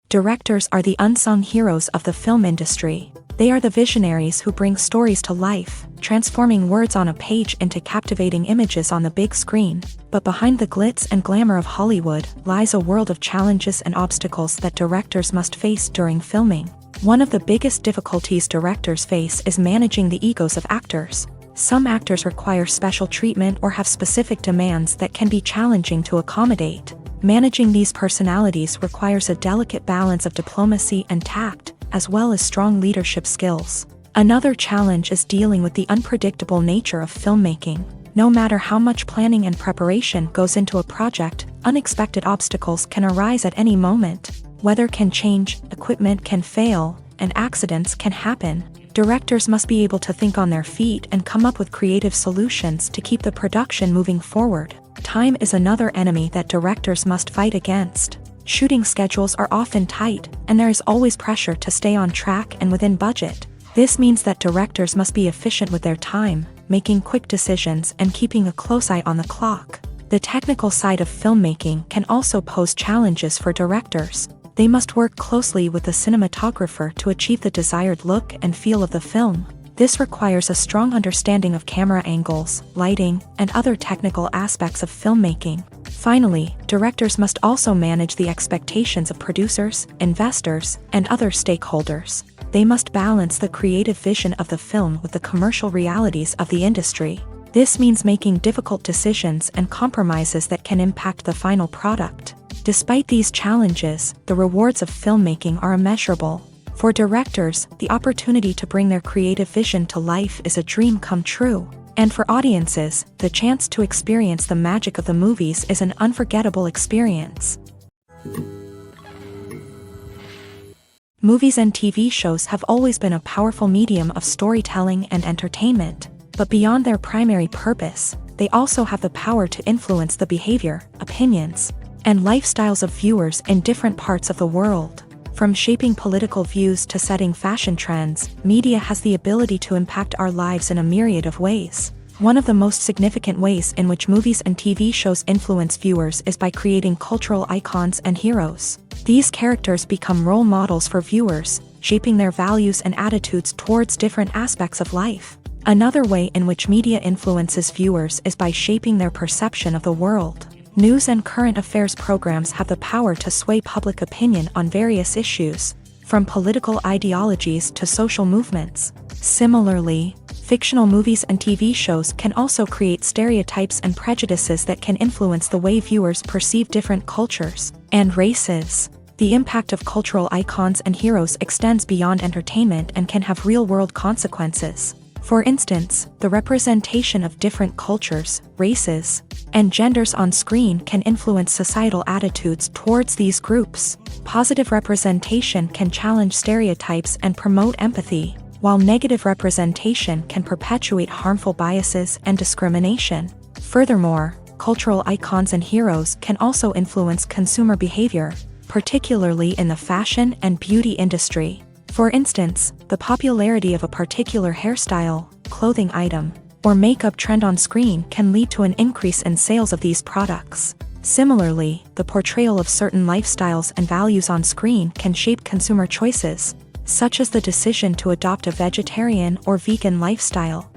Directors are the unsung heroes of the film industry. They are the visionaries who bring stories to life, transforming words on a page into captivating images on the big screen. But behind the glitz and glamour of Hollywood lies a world of challenges and obstacles that directors must face during filming. One of the biggest difficulties directors face is managing the egos of actors. Some actors require special treatment or have specific demands that can be challenging to accommodate. Managing these personalities requires a delicate balance of diplomacy and tact, as well as strong leadership skills. Another challenge is dealing with the unpredictable nature of filmmaking. No matter how much planning and preparation goes into a project, unexpected obstacles can arise at any moment. Weather can change, equipment can fail, and accidents can happen. Directors must be able to think on their feet and come up with creative solutions to keep the production moving forward. Time is another enemy that directors must fight against. Shooting schedules are often tight, and there is always pressure to stay on track and within budget. This means that directors must be efficient with their time, making quick decisions and keeping a close eye on the clock. The technical side of filmmaking can also pose challenges for directors. They must work closely with the cinematographer to achieve the desired look and feel of the film. This requires a strong understanding of camera angles, lighting, and other technical aspects of filmmaking. Finally, directors must also manage the expectations of producers, investors, and other stakeholders. They must balance the creative vision of the film with the commercial realities of the industry. This means making difficult decisions and compromises that can impact the final product. Despite these challenges, the rewards of filmmaking are immeasurable. For directors, the opportunity to bring their creative vision to life is a dream come true. And for audiences, the chance to experience the magic of the movies is an unforgettable experience. Movies and TV shows have always been a powerful medium of storytelling and entertainment, but beyond their primary purpose, they also have the power to influence the behavior, opinions, and lifestyles of viewers in different parts of the world. From shaping political views to setting fashion trends, media has the ability to impact our lives in a myriad of ways. One of the most significant ways in which movies and TV shows influence viewers is by creating cultural icons and heroes. These characters become role models for viewers, shaping their values and attitudes towards different aspects of life. Another way in which media influences viewers is by shaping their perception of the world. News and current affairs programs have the power to sway public opinion on various issues, from political ideologies to social movements. Similarly, fictional movies and TV shows can also create stereotypes and prejudices that can influence the way viewers perceive different cultures and races. The impact of cultural icons and heroes extends beyond entertainment and can have real-world consequences. For instance, the representation of different cultures, races, and genders on screen can influence societal attitudes towards these groups. Positive representation can challenge stereotypes and promote empathy, while negative representation can perpetuate harmful biases and discrimination. Furthermore, cultural icons and heroes can also influence consumer behavior, particularly in the fashion and beauty industry. For instance, the popularity of a particular hairstyle, clothing item, or makeup trend on screen can lead to an increase in sales of these products. Similarly, the portrayal of certain lifestyles and values on screen can shape consumer choices, such as the decision to adopt a vegetarian or vegan lifestyle.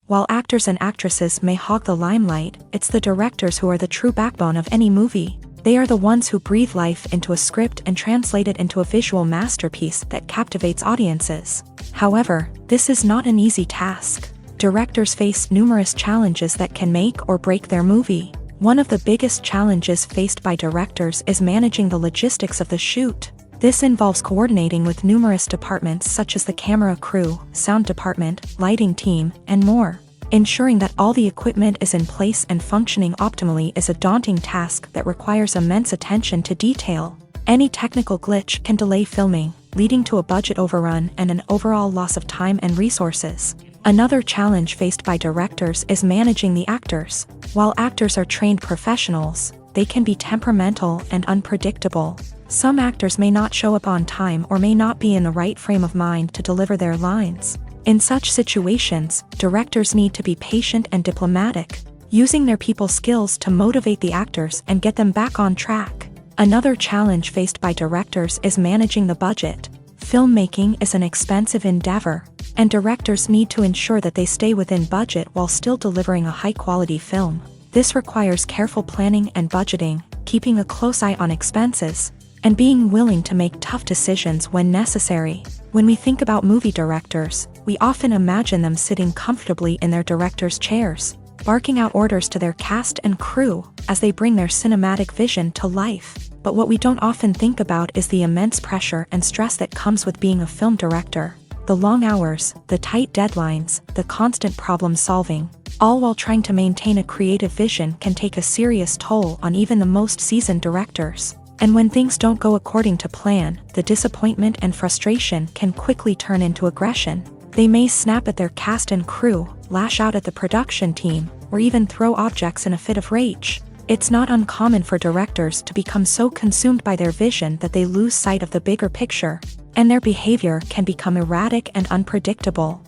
While actors and actresses may hog the limelight, it's the directors who are the true backbone of any movie. They are the ones who breathe life into a script and translate it into a visual masterpiece that captivates audiences. However, this is not an easy task. Directors face numerous challenges that can make or break their movie. One of the biggest challenges faced by directors is managing the logistics of the shoot. This involves coordinating with numerous departments such as the camera crew, sound department, lighting team, and more. Ensuring that all the equipment is in place and functioning optimally is a daunting task that requires immense attention to detail. Any technical glitch can delay filming, leading to a budget overrun and an overall loss of time and resources. Another challenge faced by directors is managing the actors. While actors are trained professionals, they can be temperamental and unpredictable. Some actors may not show up on time or may not be in the right frame of mind to deliver their lines. In such situations, directors need to be patient and diplomatic, using their people skills to motivate the actors and get them back on track. Another challenge faced by directors is managing the budget. Filmmaking is an expensive endeavor, and directors need to ensure that they stay within budget while still delivering a high-quality film. This requires careful planning and budgeting, keeping a close eye on expenses, and being willing to make tough decisions when necessary. When we think about movie directors, we often imagine them sitting comfortably in their director's chairs, barking out orders to their cast and crew as they bring their cinematic vision to life. But what we don't often think about is the immense pressure and stress that comes with being a film director. The long hours, the tight deadlines, the constant problem solving, all while trying to maintain a creative vision can take a serious toll on even the most seasoned directors. And when things don't go according to plan, the disappointment and frustration can quickly turn into aggression. They may snap at their cast and crew, lash out at the production team, or even throw objects in a fit of rage. It's not uncommon for directors to become so consumed by their vision that they lose sight of the bigger picture, and their behavior can become erratic and unpredictable.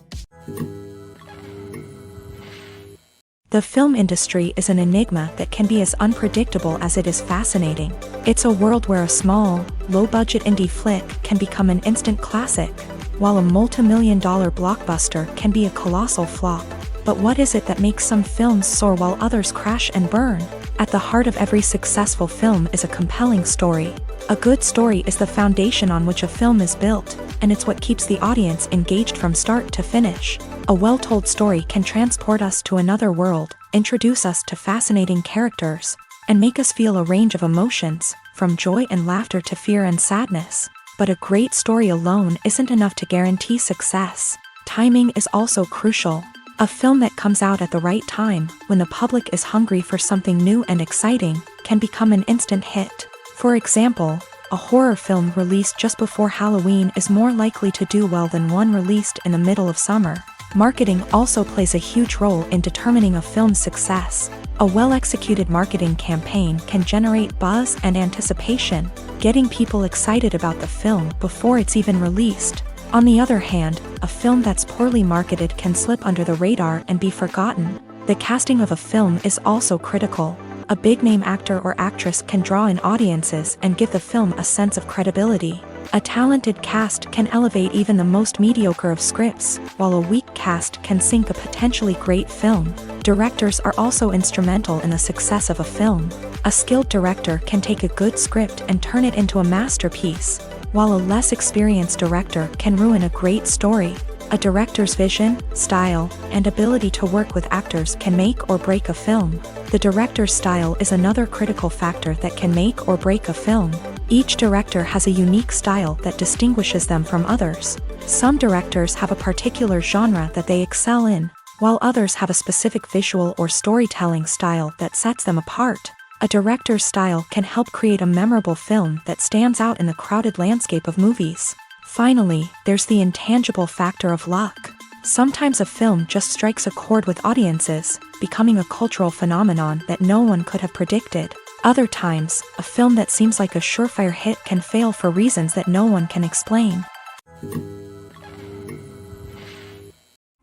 The film industry is an enigma that can be as unpredictable as it is fascinating. It's a world where a small, low-budget indie flick can become an instant classic, while a multi-million-dollar blockbuster can be a colossal flop. But what is it that makes some films soar while others crash and burn? At the heart of every successful film is a compelling story. A good story is the foundation on which a film is built, and it's what keeps the audience engaged from start to finish. A well-told story can transport us to another world, introduce us to fascinating characters, and make us feel a range of emotions, from joy and laughter to fear and sadness. But a great story alone isn't enough to guarantee success. Timing is also crucial. A film that comes out at the right time, when the public is hungry for something new and exciting, can become an instant hit. For example, a horror film released just before Halloween is more likely to do well than one released in the middle of summer. Marketing also plays a huge role in determining a film's success. A well-executed marketing campaign can generate buzz and anticipation, getting people excited about the film before it's even released. On the other hand, a film that's poorly marketed can slip under the radar and be forgotten. The casting of a film is also critical. A big-name actor or actress can draw in audiences and give the film a sense of credibility. A talented cast can elevate even the most mediocre of scripts, while a weak cast can sink a potentially great film. Directors are also instrumental in the success of a film. A skilled director can take a good script and turn it into a masterpiece, while a less experienced director can ruin a great story. A director's vision, style, and ability to work with actors can make or break a film. The director's style is another critical factor that can make or break a film. Each director has a unique style that distinguishes them from others. Some directors have a particular genre that they excel in, while others have a specific visual or storytelling style that sets them apart. A director's style can help create a memorable film that stands out in the crowded landscape of movies. Finally, there's the intangible factor of luck. Sometimes a film just strikes a chord with audiences, becoming a cultural phenomenon that no one could have predicted. Other times, a film that seems like a surefire hit can fail for reasons that no one can explain.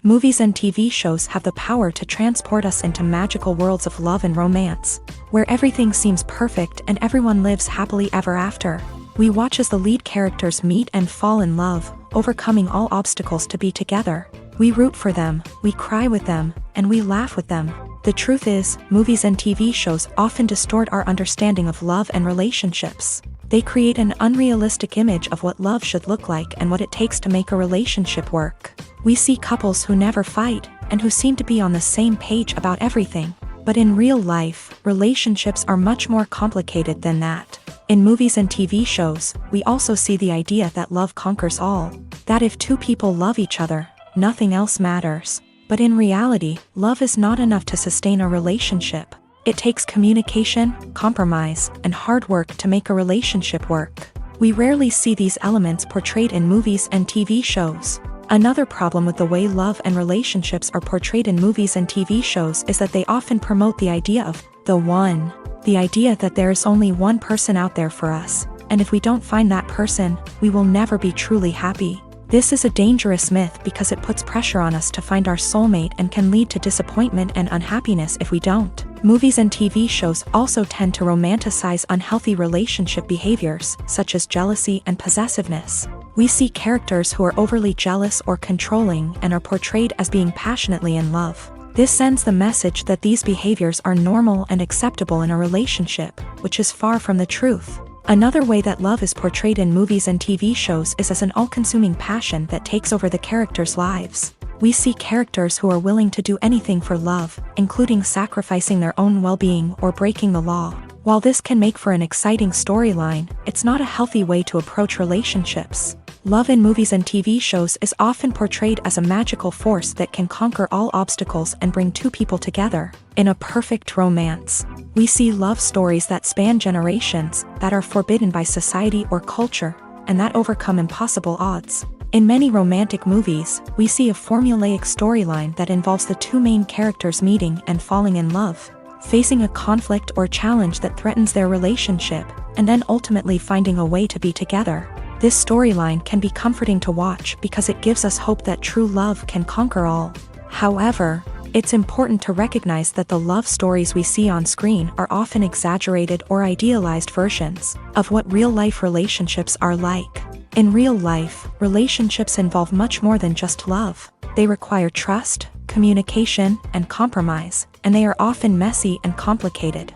Movies and TV shows have the power to transport us into magical worlds of love and romance, where everything seems perfect and everyone lives happily ever after. We watch as the lead characters meet and fall in love, overcoming all obstacles to be together. We root for them, we cry with them, and we laugh with them. The truth is, movies and TV shows often distort our understanding of love and relationships. They create an unrealistic image of what love should look like and what it takes to make a relationship work. We see couples who never fight, and who seem to be on the same page about everything. But in real life, relationships are much more complicated than that. In movies and TV shows, we also see the idea that love conquers all. That if two people love each other, nothing else matters. But in reality, love is not enough to sustain a relationship. It takes communication, compromise, and hard work to make a relationship work. We rarely see these elements portrayed in movies and TV shows. Another problem with the way love and relationships are portrayed in movies and TV shows is that they often promote the idea of the one. The idea that there is only one person out there for us, and if we don't find that person, we will never be truly happy. This is a dangerous myth because it puts pressure on us to find our soulmate and can lead to disappointment and unhappiness if we don't. Movies and TV shows also tend to romanticize unhealthy relationship behaviors, such as jealousy and possessiveness. We see characters who are overly jealous or controlling and are portrayed as being passionately in love. This sends the message that these behaviors are normal and acceptable in a relationship, which is far from the truth. Another way that love is portrayed in movies and TV shows is as an all-consuming passion that takes over the characters' lives. We see characters who are willing to do anything for love, including sacrificing their own well-being or breaking the law. While this can make for an exciting storyline, it's not a healthy way to approach relationships. Love in movies and TV shows is often portrayed as a magical force that can conquer all obstacles and bring two people together. In a perfect romance, we see love stories that span generations, that are forbidden by society or culture, and that overcome impossible odds. In many romantic movies, we see a formulaic storyline that involves the two main characters meeting and falling in love, facing a conflict or challenge that threatens their relationship, and then ultimately finding a way to be together. This storyline can be comforting to watch because it gives us hope that true love can conquer all. However, it's important to recognize that the love stories we see on screen are often exaggerated or idealized versions of what real-life relationships are like. In real life, relationships involve much more than just love. They require trust, communication, and compromise, and they are often messy and complicated.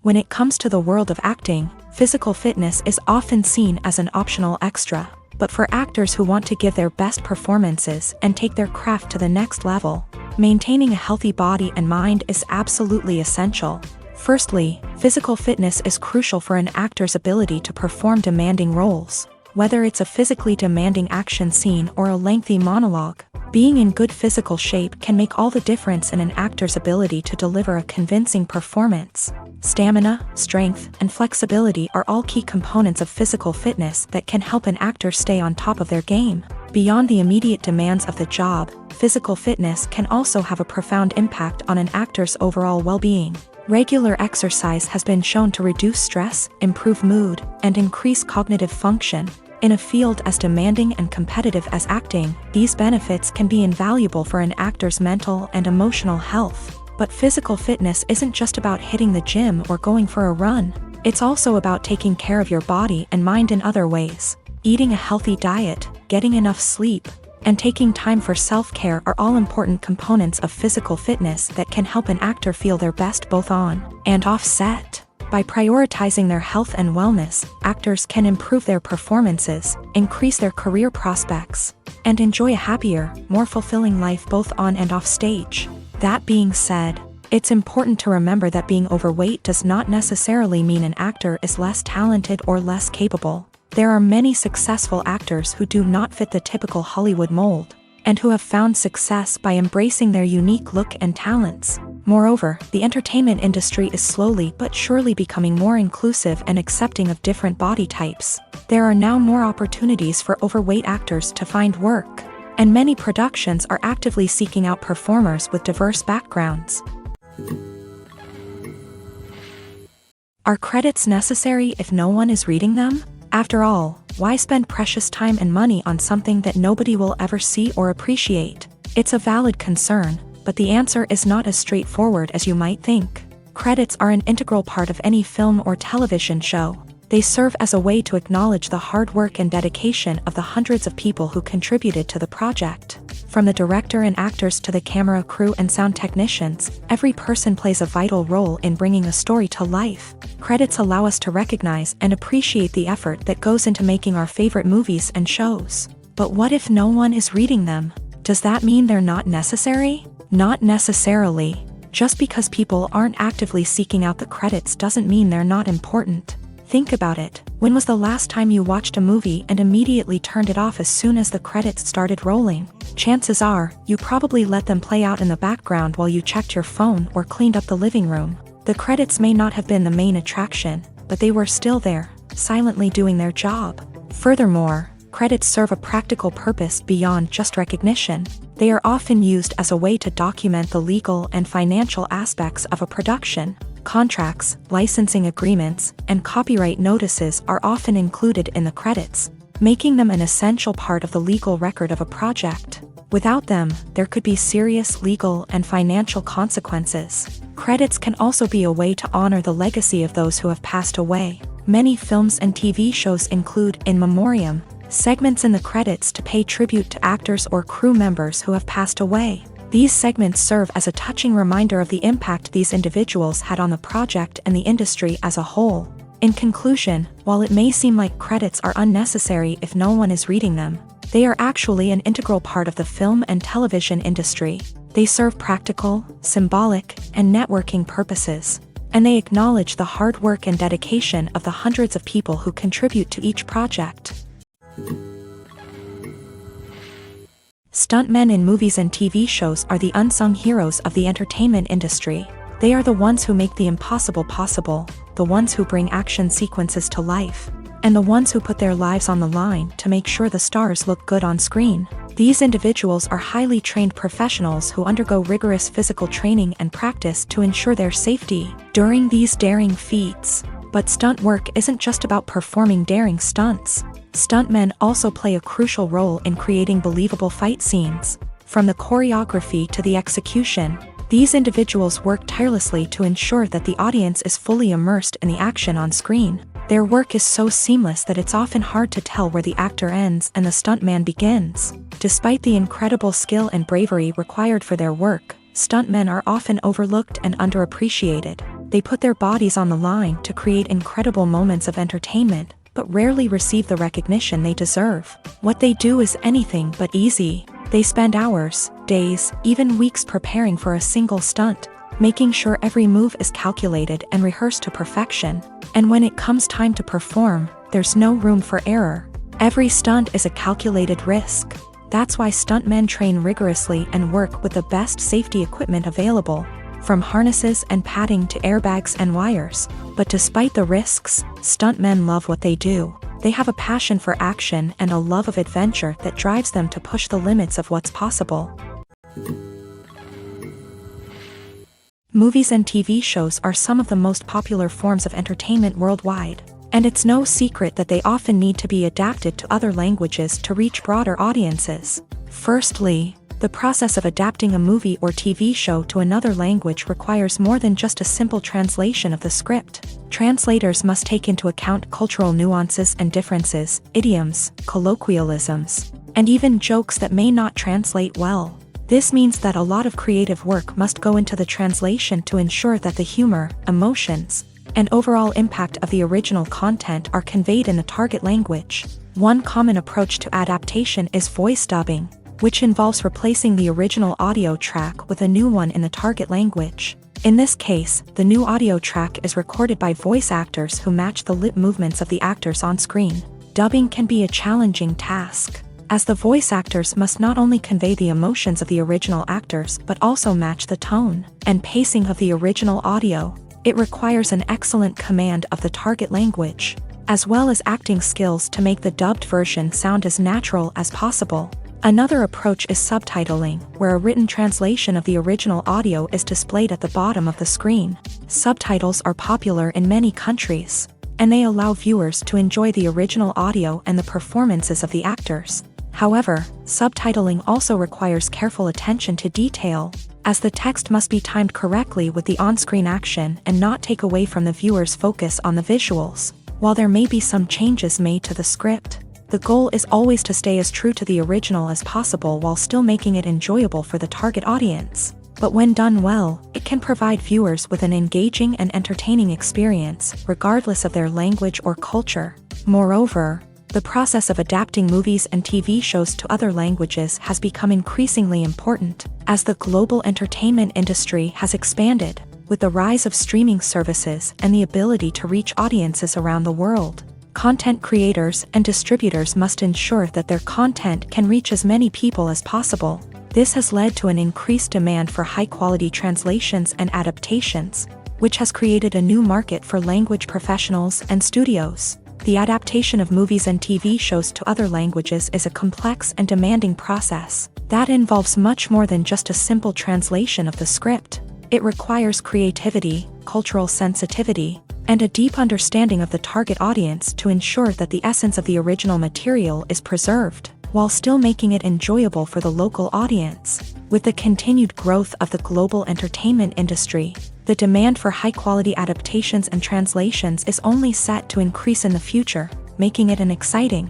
When it comes to the world of acting, physical fitness is often seen as an optional extra. But for actors who want to give their best performances and take their craft to the next level, maintaining a healthy body and mind is absolutely essential. Firstly, physical fitness is crucial for an actor's ability to perform demanding roles. Whether it's a physically demanding action scene or a lengthy monologue, being in good physical shape can make all the difference in an actor's ability to deliver a convincing performance. Stamina, strength, and flexibility are all key components of physical fitness that can help an actor stay on top of their game. Beyond the immediate demands of the job, physical fitness can also have a profound impact on an actor's overall well-being. Regular exercise has been shown to reduce stress, improve mood, and increase cognitive function. In a field as demanding and competitive as acting, these benefits can be invaluable for an actor's mental and emotional health. But physical fitness isn't just about hitting the gym or going for a run. It's also about taking care of your body and mind in other ways. Eating a healthy diet, getting enough sleep, and taking time for self-care are all important components of physical fitness that can help an actor feel their best both on and off set. By prioritizing their health and wellness, actors can improve their performances, increase their career prospects, and enjoy a happier, more fulfilling life both on and off stage. That being said, it's important to remember that being overweight does not necessarily mean an actor is less talented or less capable. There are many successful actors who do not fit the typical Hollywood mold, and who have found success by embracing their unique look and talents. Moreover, the entertainment industry is slowly but surely becoming more inclusive and accepting of different body types. There are now more opportunities for overweight actors to find work, and many productions are actively seeking out performers with diverse backgrounds. Are credits necessary if no one is reading them? After all, why spend precious time and money on something that nobody will ever see or appreciate? It's a valid concern, but the answer is not as straightforward as you might think. Credits are an integral part of any film or television show. They serve as a way to acknowledge the hard work and dedication of the hundreds of people who contributed to the project. From the director and actors to the camera crew and sound technicians, every person plays a vital role in bringing a story to life. Credits allow us to recognize and appreciate the effort that goes into making our favorite movies and shows. But what if no one is reading them? Does that mean they're not necessary? Not necessarily. Just because people aren't actively seeking out the credits doesn't mean they're not important. Think about it. When was the last time you watched a movie and immediately turned it off as soon as the credits started rolling? Chances are, you probably let them play out in the background while you checked your phone or cleaned up the living room. The credits may not have been the main attraction, but they were still there, silently doing their job. Furthermore, credits serve a practical purpose beyond just recognition. They are often used as a way to document the legal and financial aspects of a production. Contracts, licensing agreements, and copyright notices are often included in the credits, making them an essential part of the legal record of a project. Without them, there could be serious legal and financial consequences. Credits can also be a way to honor the legacy of those who have passed away. Many films and TV shows include in memoriam segments in the credits to pay tribute to actors or crew members who have passed away. These segments serve as a touching reminder of the impact these individuals had on the project and the industry as a whole. In conclusion, while it may seem like credits are unnecessary if no one is reading them, They are actually an integral part of the film and television industry. They serve practical, symbolic, and networking purposes, and they acknowledge the hard work and dedication of the hundreds of people who contribute to each project. Stuntmen in movies and TV shows are the unsung heroes of the entertainment industry. They are the ones who make the impossible possible, the ones who bring action sequences to life, and the ones who put their lives on the line to make sure the stars look good on screen. These individuals are highly trained professionals who undergo rigorous physical training and practice to ensure their safety during these daring feats. But stunt work isn't just about performing daring stunts. Stuntmen also play a crucial role in creating believable fight scenes. From the choreography to the execution, these individuals work tirelessly to ensure that the audience is fully immersed in the action on screen. Their work is so seamless that it's often hard to tell where the actor ends and the stuntman begins. Despite the incredible skill and bravery required for their work, stuntmen are often overlooked and underappreciated. They put their bodies on the line to create incredible moments of entertainment, but rarely receive the recognition they deserve. What they do is anything but easy. They spend hours, days, even weeks preparing for a single stunt, making sure every move is calculated and rehearsed to perfection. And when it comes time to perform, there's no room for error. Every stunt is a calculated risk. That's why stuntmen train rigorously and work with the best safety equipment available, from harnesses and padding to airbags and wires. But despite the risks, stuntmen love what they do. They have a passion for action and a love of adventure that drives them to push the limits of what's possible. Movies and TV shows are some of the most popular forms of entertainment worldwide, and it's no secret that they often need to be adapted to other languages to reach broader audiences. Firstly, the process of adapting a movie or TV show to another language requires more than just a simple translation of the script. Translators must take into account cultural nuances and differences, idioms, colloquialisms, and even jokes that may not translate well. This means that a lot of creative work must go into the translation to ensure that the humor, emotions, and overall impact of the original content are conveyed in the target language. One common approach to adaptation is voice dubbing, which involves replacing the original audio track with a new one in the target language. In this case, the new audio track is recorded by voice actors who match the lip movements of the actors on screen. Dubbing can be a challenging task, as the voice actors must not only convey the emotions of the original actors but also match the tone and pacing of the original audio. It requires an excellent command of the target language, as well as acting skills to make the dubbed version sound as natural as possible. Another approach is subtitling, where a written translation of the original audio is displayed at the bottom of the screen. Subtitles are popular in many countries, and they allow viewers to enjoy the original audio and the performances of the actors. However, subtitling also requires careful attention to detail, as the text must be timed correctly with the on-screen action and not take away from the viewer's focus on the visuals. While there may be some changes made to the script, the goal is always to stay as true to the original as possible while still making it enjoyable for the target audience. But when done well, it can provide viewers with an engaging and entertaining experience, regardless of their language or culture. Moreover, the process of adapting movies and TV shows to other languages has become increasingly important, as the global entertainment industry has expanded, with the rise of streaming services and the ability to reach audiences around the world. Content creators and distributors must ensure that their content can reach as many people as possible. This has led to an increased demand for high-quality translations and adaptations, which has created a new market for language professionals and studios. The adaptation of movies and TV shows to other languages is a complex and demanding process that involves much more than just a simple translation of the script. It requires creativity, cultural sensitivity, and a deep understanding of the target audience to ensure that the essence of the original material is preserved, while still making it enjoyable for the local audience. With the continued growth of the global entertainment industry, the demand for high-quality adaptations and translations is only set to increase in the future, making it an exciting.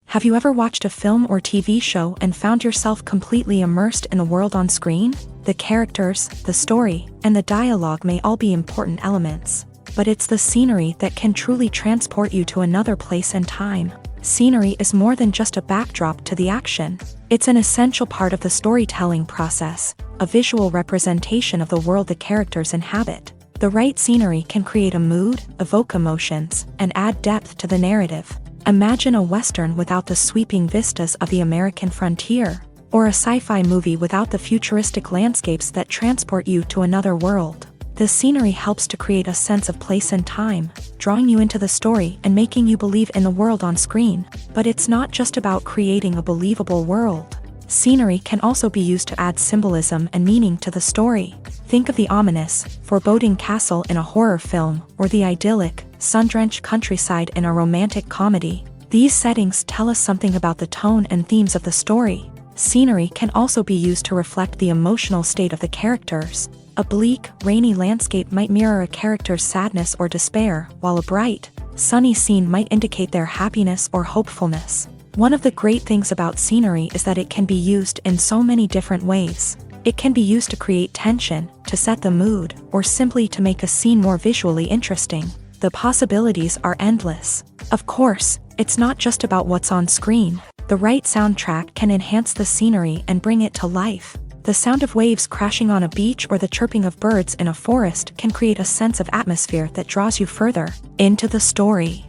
Have you ever watched a film or TV show and found yourself completely immersed in the world on screen? The characters, the story, and the dialogue may all be important elements, but it's the scenery that can truly transport you to another place and time. Scenery is more than just a backdrop to the action. It's an essential part of the storytelling process, a visual representation of the world the characters inhabit. The right scenery can create a mood, evoke emotions, and add depth to the narrative. Imagine a Western without the sweeping vistas of the American frontier, or a sci-fi movie without the futuristic landscapes that transport you to another world. The scenery helps to create a sense of place and time, drawing you into the story and making you believe in the world on screen. But it's not just about creating a believable world. Scenery can also be used to add symbolism and meaning to the story. Think of the ominous, foreboding castle in a horror film, or the idyllic, sun-drenched countryside in a romantic comedy. These settings tell us something about the tone and themes of the story. Scenery can also be used to reflect the emotional state of the characters. A bleak, rainy landscape might mirror a character's sadness or despair, while a bright, sunny scene might indicate their happiness or hopefulness. One of the great things about scenery is that it can be used in so many different ways. It can be used to create tension, to set the mood, or simply to make a scene more visually interesting. The possibilities are endless. Of course, it's not just about what's on screen. The right soundtrack can enhance the scenery and bring it to life. The sound of waves crashing on a beach or the chirping of birds in a forest can create a sense of atmosphere that draws you further into the story.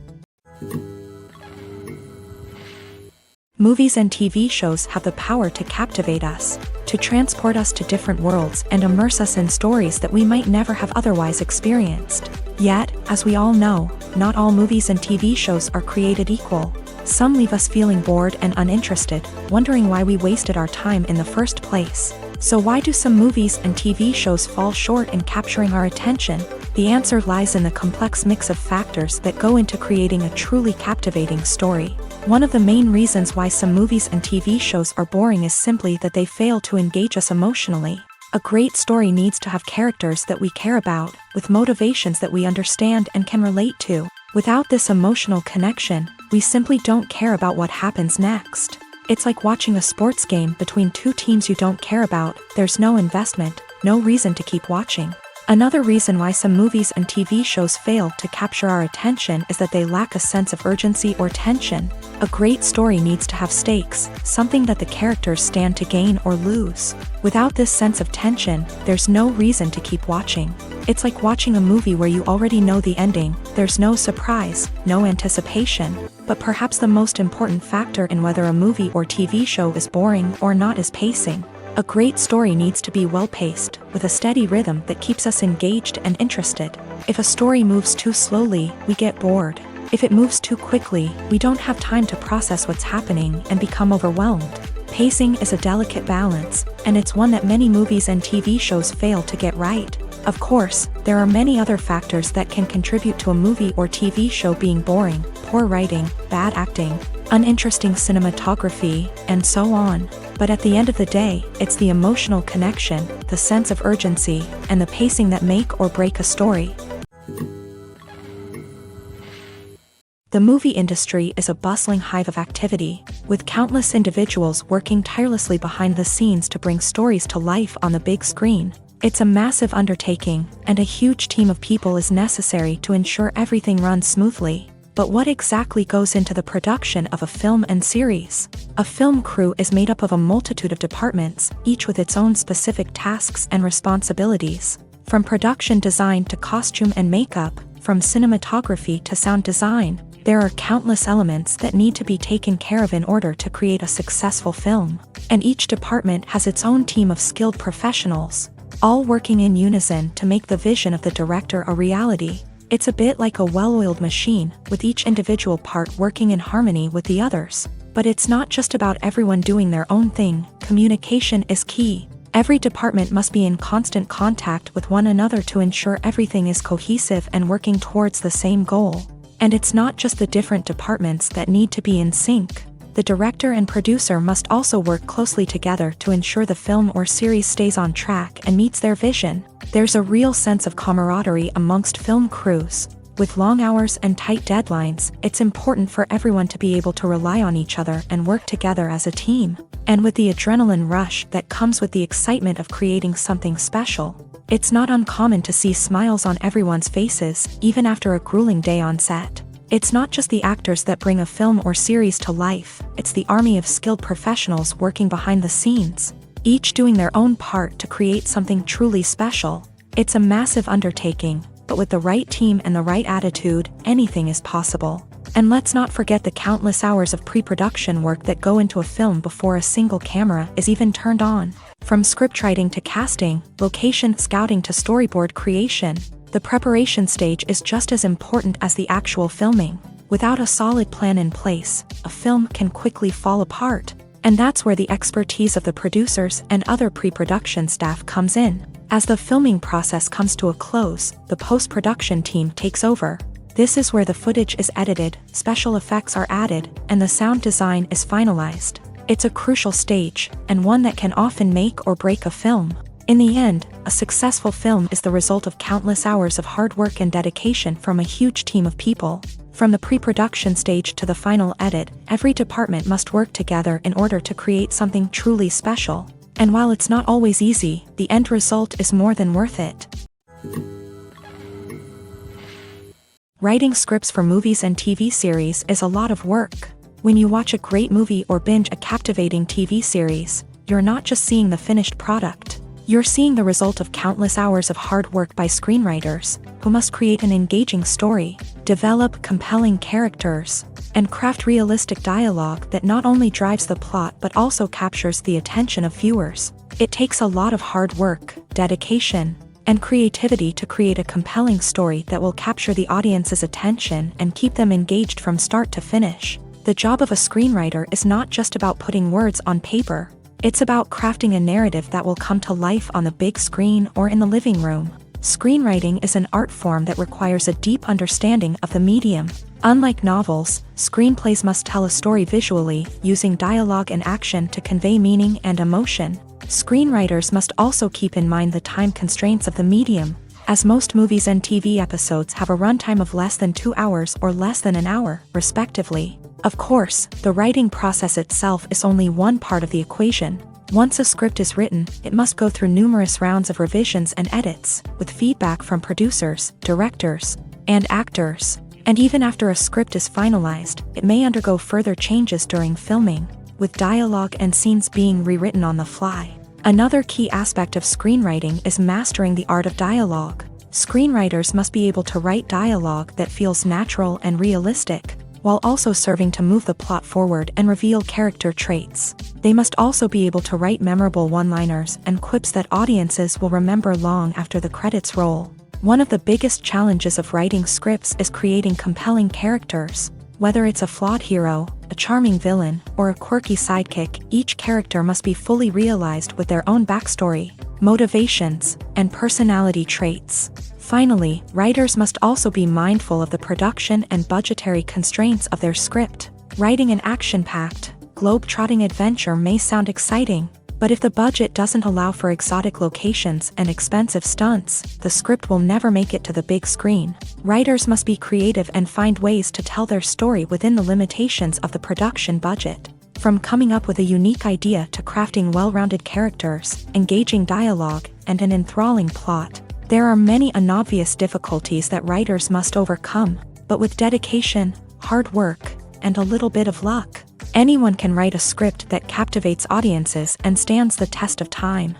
Movies and TV shows have the power to captivate us, to transport us to different worlds and immerse us in stories that we might never have otherwise experienced. Yet, as we all know, not all movies and TV shows are created equal. Some leave us feeling bored and uninterested, wondering why we wasted our time in the first place. So why do some movies and TV shows fall short in capturing our attention? The answer lies in the complex mix of factors that go into creating a truly captivating story. One of the main reasons why some movies and TV shows are boring is simply that they fail to engage us emotionally. A great story needs to have characters that we care about, with motivations that we understand and can relate to. Without this emotional connection, we simply don't care about what happens next. It's like watching a sports game between two teams you don't care about. There's no investment, no reason to keep watching. Another reason why some movies and TV shows fail to capture our attention is that they lack a sense of urgency or tension. A great story needs to have stakes, something that the characters stand to gain or lose. Without this sense of tension, there's no reason to keep watching. It's like watching a movie where you already know the ending. There's no surprise, no anticipation. But perhaps the most important factor in whether a movie or TV show is boring or not is pacing. A great story needs to be well-paced, with a steady rhythm that keeps us engaged and interested. If a story moves too slowly, we get bored. If it moves too quickly, we don't have time to process what's happening and become overwhelmed. Pacing is a delicate balance, and it's one that many movies and TV shows fail to get right. Of course, there are many other factors that can contribute to a movie or TV show being boring: poor writing, bad acting, uninteresting cinematography, and so on. But at the end of the day, it's the emotional connection, the sense of urgency, and the pacing that make or break a story. The movie industry is a bustling hive of activity, with countless individuals working tirelessly behind the scenes to bring stories to life on the big screen. It's a massive undertaking, and a huge team of people is necessary to ensure everything runs smoothly. But what exactly goes into the production of a film and series? A film crew is made up of a multitude of departments, each with its own specific tasks and responsibilities. From production design to costume and makeup, from cinematography to sound design, there are countless elements that need to be taken care of in order to create a successful film. And each department has its own team of skilled professionals, all working in unison to make the vision of the director a reality. It's a bit like a well-oiled machine, with each individual part working in harmony with the others. But it's not just about everyone doing their own thing. Communication is key. Every department must be in constant contact with one another to ensure everything is cohesive and working towards the same goal. And it's not just the different departments that need to be in sync. The director and producer must also work closely together to ensure the film or series stays on track and meets their vision. There's a real sense of camaraderie amongst film crews. With long hours and tight deadlines, it's important for everyone to be able to rely on each other and work together as a team. And with the adrenaline rush that comes with the excitement of creating something special, It's not uncommon to see smiles on everyone's faces, even after a grueling day on set. It's not just the actors that bring a film or series to life, it's the army of skilled professionals working behind the scenes, each doing their own part to create something truly special. It's a massive undertaking, but with the right team and the right attitude, anything is possible. And let's not forget the countless hours of pre-production work that go into a film before a single camera is even turned on. From scriptwriting to casting, location scouting to storyboard creation, the preparation stage is just as important as the actual filming. Without a solid plan in place, a film can quickly fall apart. And that's where the expertise of the producers and other pre-production staff comes in. As the filming process comes to a close, the post-production team takes over. This is where the footage is edited, special effects are added, and the sound design is finalized. It's a crucial stage, and one that can often make or break a film. In the end, a successful film is the result of countless hours of hard work and dedication from a huge team of people. From the pre-production stage to the final edit, every department must work together in order to create something truly special. And while it's not always easy, the end result is more than worth it. Writing scripts for movies and TV series is a lot of work. When you watch a great movie or binge a captivating TV series, you're not just seeing the finished product. You're seeing the result of countless hours of hard work by screenwriters, who must create an engaging story, develop compelling characters, and craft realistic dialogue that not only drives the plot but also captures the attention of viewers. It takes a lot of hard work, dedication, and creativity to create a compelling story that will capture the audience's attention and keep them engaged from start to finish. The job of a screenwriter is not just about putting words on paper. It's about crafting a narrative that will come to life on the big screen or in the living room. Screenwriting is an art form that requires a deep understanding of the medium. Unlike novels, screenplays must tell a story visually, using dialogue and action to convey meaning and emotion. Screenwriters must also keep in mind the time constraints of the medium, as most movies and TV episodes have a runtime of less than 2 hours or less than an hour, respectively. Of course, the writing process itself is only one part of the equation. Once a script is written, it must go through numerous rounds of revisions and edits, with feedback from producers, directors, and actors. And even after a script is finalized, it may undergo further changes during filming, with dialogue and scenes being rewritten on the fly. Another key aspect of screenwriting is mastering the art of dialogue. Screenwriters must be able to write dialogue that feels natural and realistic, while also serving to move the plot forward and reveal character traits. They must also be able to write memorable one-liners and quips that audiences will remember long after the credits roll. One of the biggest challenges of writing scripts is creating compelling characters. Whether it's a flawed hero, a charming villain, or a quirky sidekick, each character must be fully realized with their own backstory, motivations, and personality traits. Finally, writers must also be mindful of the production and budgetary constraints of their script. Writing an action-packed, globe-trotting adventure may sound exciting, but if the budget doesn't allow for exotic locations and expensive stunts, the script will never make it to the big screen. Writers must be creative and find ways to tell their story within the limitations of the production budget. From coming up with a unique idea to crafting well-rounded characters, engaging dialogue, and an enthralling plot, there are many unobvious difficulties that writers must overcome, but with dedication, hard work, and a little bit of luck, anyone can write a script that captivates audiences and stands the test of time.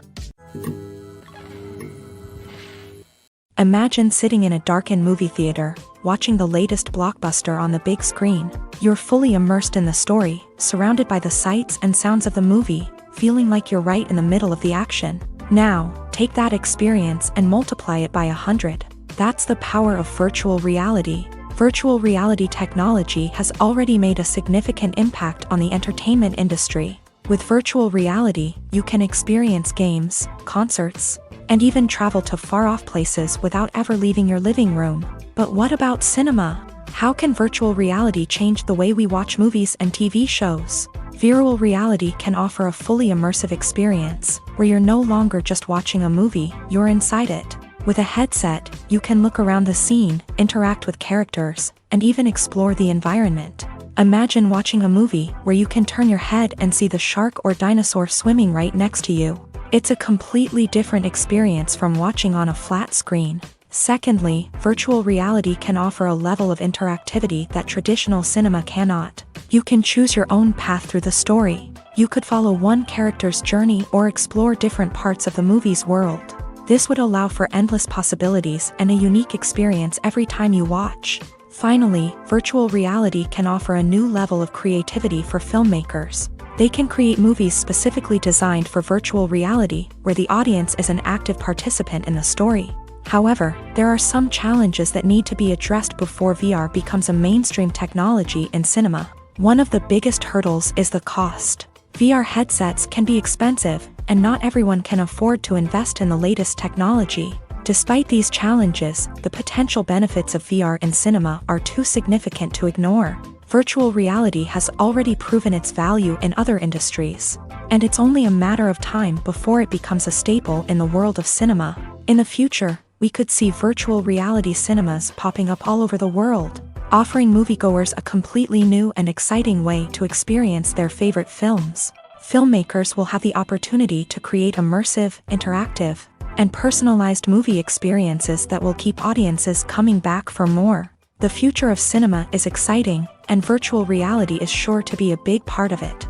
Imagine sitting in a darkened movie theater, watching the latest blockbuster on the big screen. You're fully immersed in the story, surrounded by the sights and sounds of the movie, feeling like you're right in the middle of the action. Now, take that experience and multiply it by 100. That's the power of virtual reality. Virtual reality technology has already made a significant impact on the entertainment industry. With virtual reality, you can experience games, concerts, and even travel to far-off places without ever leaving your living room. But what about cinema? How can virtual reality change the way we watch movies and TV shows? Virtual reality can offer a fully immersive experience, where you're no longer just watching a movie, you're inside it. With a headset, you can look around the scene, interact with characters, and even explore the environment. Imagine watching a movie where you can turn your head and see the shark or dinosaur swimming right next to you. It's a completely different experience from watching on a flat screen. Secondly, virtual reality can offer a level of interactivity that traditional cinema cannot. You can choose your own path through the story. You could follow one character's journey or explore different parts of the movie's world. This would allow for endless possibilities and a unique experience every time you watch. Finally, virtual reality can offer a new level of creativity for filmmakers. They can create movies specifically designed for virtual reality, where the audience is an active participant in the story. However, there are some challenges that need to be addressed before VR becomes a mainstream technology in cinema. One of the biggest hurdles is the cost. VR headsets can be expensive, and not everyone can afford to invest in the latest technology. Despite these challenges, the potential benefits of VR in cinema are too significant to ignore. Virtual reality has already proven its value in other industries, and it's only a matter of time before it becomes a staple in the world of cinema. In the future, we could see virtual reality cinemas popping up all over the world, offering moviegoers a completely new and exciting way to experience their favorite films. Filmmakers will have the opportunity to create immersive, interactive, and personalized movie experiences that will keep audiences coming back for more. The future of cinema is exciting, and virtual reality is sure to be a big part of it.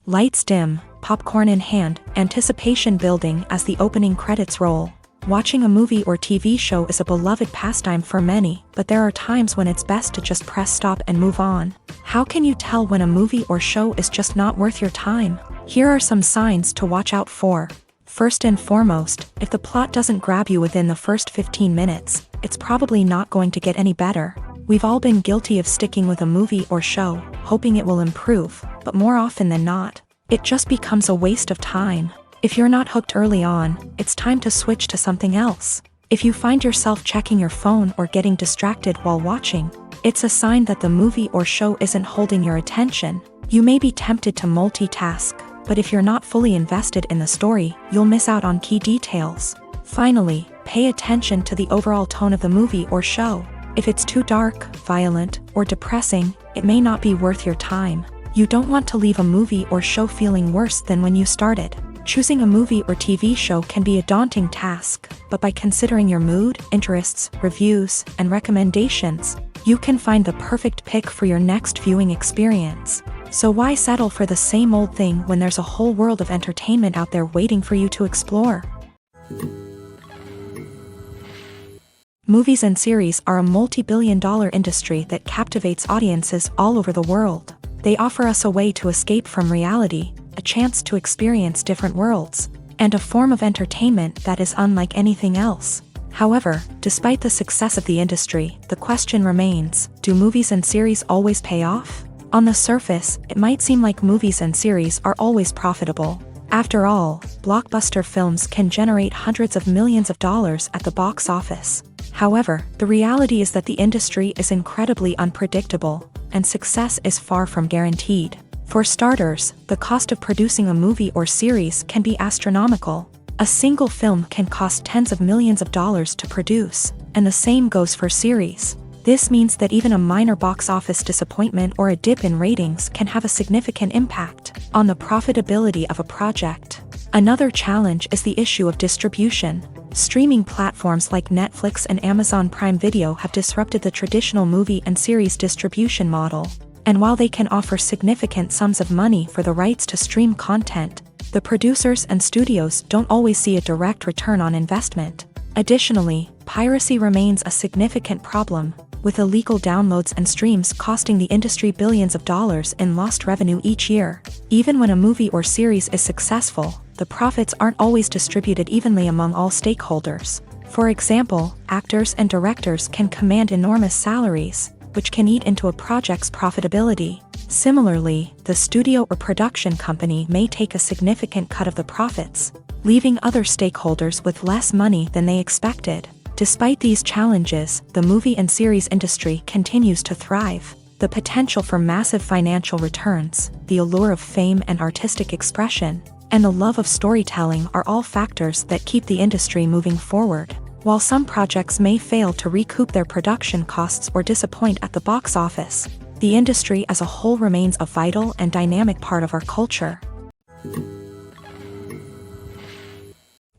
Lights dim, popcorn in hand, anticipation building as the opening credits roll. Watching a movie or TV show is a beloved pastime for many, but there are times when it's best to just press stop and move on. How can you tell when a movie or show is just not worth your time? Here are some signs to watch out for. First and foremost, if the plot doesn't grab you within the first 15 minutes, it's probably not going to get any better. We've all been guilty of sticking with a movie or show, hoping it will improve, but more often than not, it just becomes a waste of time. If you're not hooked early on, it's time to switch to something else. If you find yourself checking your phone or getting distracted while watching, it's a sign that the movie or show isn't holding your attention. You may be tempted to multitask, but if you're not fully invested in the story, you'll miss out on key details. Finally, pay attention to the overall tone of the movie or show. If it's too dark, violent, or depressing, it may not be worth your time. You don't want to leave a movie or show feeling worse than when you started. Choosing a movie or TV show can be a daunting task, but by considering your mood, interests, reviews, and recommendations, you can find the perfect pick for your next viewing experience. So why settle for the same old thing when there's a whole world of entertainment out there waiting for you to explore? Movies and series are a multi-billion-dollar industry that captivates audiences all over the world. They offer us a way to escape from reality, a chance to experience different worlds, and a form of entertainment that is unlike anything else. However, despite the success of the industry, the question remains, do movies and series always pay off? On the surface, it might seem like movies and series are always profitable. After all, blockbuster films can generate hundreds of millions of dollars at the box office. However, the reality is that the industry is incredibly unpredictable, and success is far from guaranteed. For starters, the cost of producing a movie or series can be astronomical. A single film can cost tens of millions of dollars to produce, and the same goes for series. This means that even a minor box office disappointment or a dip in ratings can have a significant impact on the profitability of a project. Another challenge is the issue of distribution. Streaming platforms like Netflix and Amazon Prime Video have disrupted the traditional movie and series distribution model. And while they can offer significant sums of money for the rights to stream content, the producers and studios don't always see a direct return on investment. Additionally, piracy remains a significant problem, with illegal downloads and streams costing the industry billions of dollars in lost revenue each year. Even when a movie or series is successful, the profits aren't always distributed evenly among all stakeholders. For example, actors and directors can command enormous salaries, which can eat into a project's profitability. Similarly, the studio or production company may take a significant cut of the profits, leaving other stakeholders with less money than they expected. Despite these challenges, the movie and series industry continues to thrive. The potential for massive financial returns, the allure of fame and artistic expression, and the love of storytelling are all factors that keep the industry moving forward. While some projects may fail to recoup their production costs or disappoint at the box office, the industry as a whole remains a vital and dynamic part of our culture.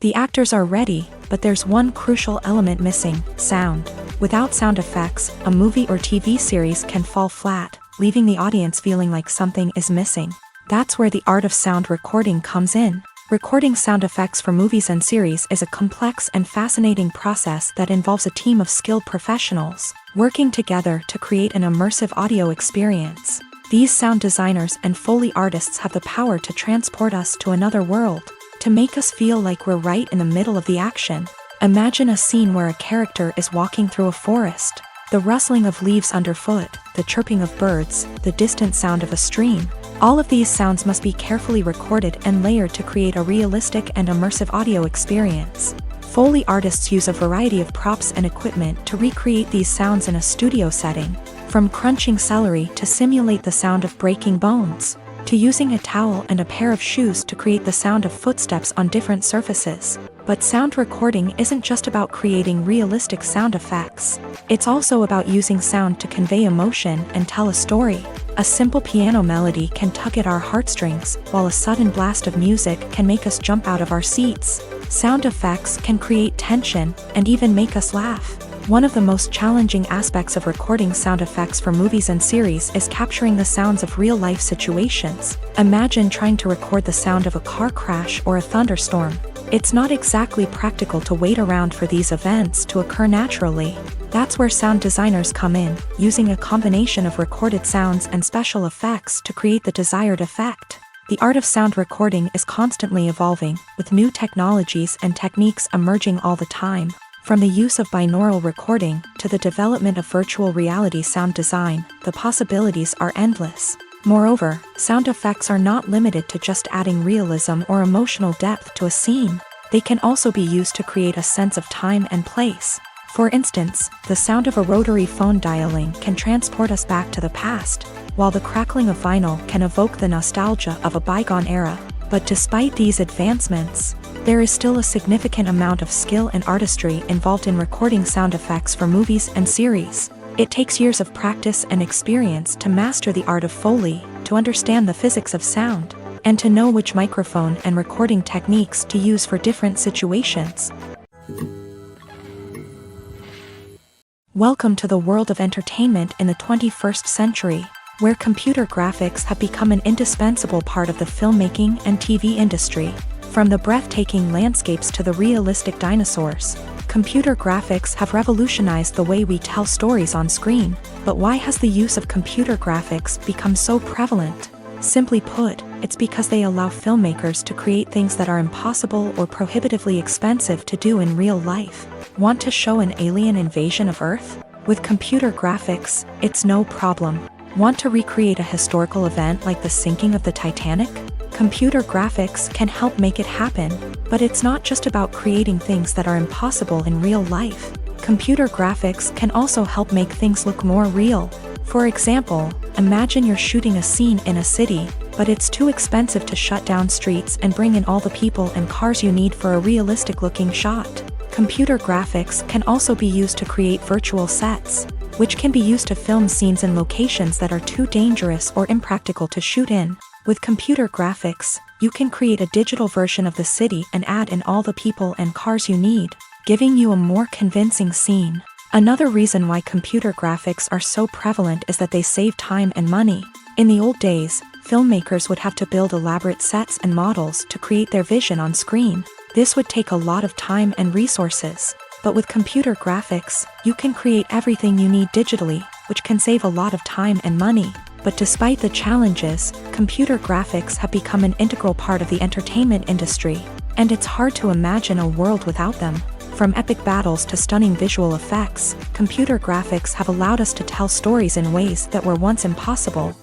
The actors are ready, but there's one crucial element missing: sound. Without sound effects, a movie or TV series can fall flat, leaving the audience feeling like something is missing. That's where the art of sound recording comes in. Recording sound effects for movies and series is a complex and fascinating process that involves a team of skilled professionals working together to create an immersive audio experience. These sound designers and Foley artists have the power to transport us to another world, to make us feel like we're right in the middle of the action. Imagine a scene where a character is walking through a forest. The rustling of leaves underfoot, the chirping of birds, the distant sound of a stream. All of these sounds must be carefully recorded and layered to create a realistic and immersive audio experience. Foley artists use a variety of props and equipment to recreate these sounds in a studio setting, from crunching celery to simulate the sound of breaking bones, to using a towel and a pair of shoes to create the sound of footsteps on different surfaces. But sound recording isn't just about creating realistic sound effects. It's also about using sound to convey emotion and tell a story. A simple piano melody can tug at our heartstrings, while a sudden blast of music can make us jump out of our seats. Sound effects can create tension and even make us laugh. One of the most challenging aspects of recording sound effects for movies and series is capturing the sounds of real-life situations. Imagine trying to record the sound of a car crash or a thunderstorm. It's not exactly practical to wait around for these events to occur naturally. That's where sound designers come in, using a combination of recorded sounds and special effects to create the desired effect. The art of sound recording is constantly evolving, with new technologies and techniques emerging all the time. From the use of binaural recording to the development of virtual reality sound design, the possibilities are endless. Moreover, sound effects are not limited to just adding realism or emotional depth to a scene. They can also be used to create a sense of time and place. For instance, the sound of a rotary phone dialing can transport us back to the past, while the crackling of vinyl can evoke the nostalgia of a bygone era. But despite these advancements, there is still a significant amount of skill and artistry involved in recording sound effects for movies and series. It takes years of practice and experience to master the art of Foley, to understand the physics of sound, and to know which microphone and recording techniques to use for different situations. Welcome to the world of entertainment in the 21st century, where computer graphics have become an indispensable part of the filmmaking and TV industry. From the breathtaking landscapes to the realistic dinosaurs, computer graphics have revolutionized the way we tell stories on screen. But why has the use of computer graphics become so prevalent? Simply put, it's because they allow filmmakers to create things that are impossible or prohibitively expensive to do in real life. Want to show an alien invasion of Earth? With computer graphics, it's no problem. Want to recreate a historical event like the sinking of the Titanic? Computer graphics can help make it happen, but it's not just about creating things that are impossible in real life. Computer graphics can also help make things look more real. For example, imagine you're shooting a scene in a city, but it's too expensive to shut down streets and bring in all the people and cars you need for a realistic-looking shot. Computer graphics can also be used to create virtual sets, which can be used to film scenes in locations that are too dangerous or impractical to shoot in. With computer graphics, you can create a digital version of the city and add in all the people and cars you need, giving you a more convincing scene. Another reason why computer graphics are so prevalent is that they save time and money. In the old days, filmmakers would have to build elaborate sets and models to create their vision on screen. This would take a lot of time and resources. But with computer graphics, you can create everything you need digitally, which can save a lot of time and money. But despite the challenges, computer graphics have become an integral part of the entertainment industry, and it's hard to imagine a world without them. From epic battles to stunning visual effects, computer graphics have allowed us to tell stories in ways that were once impossible.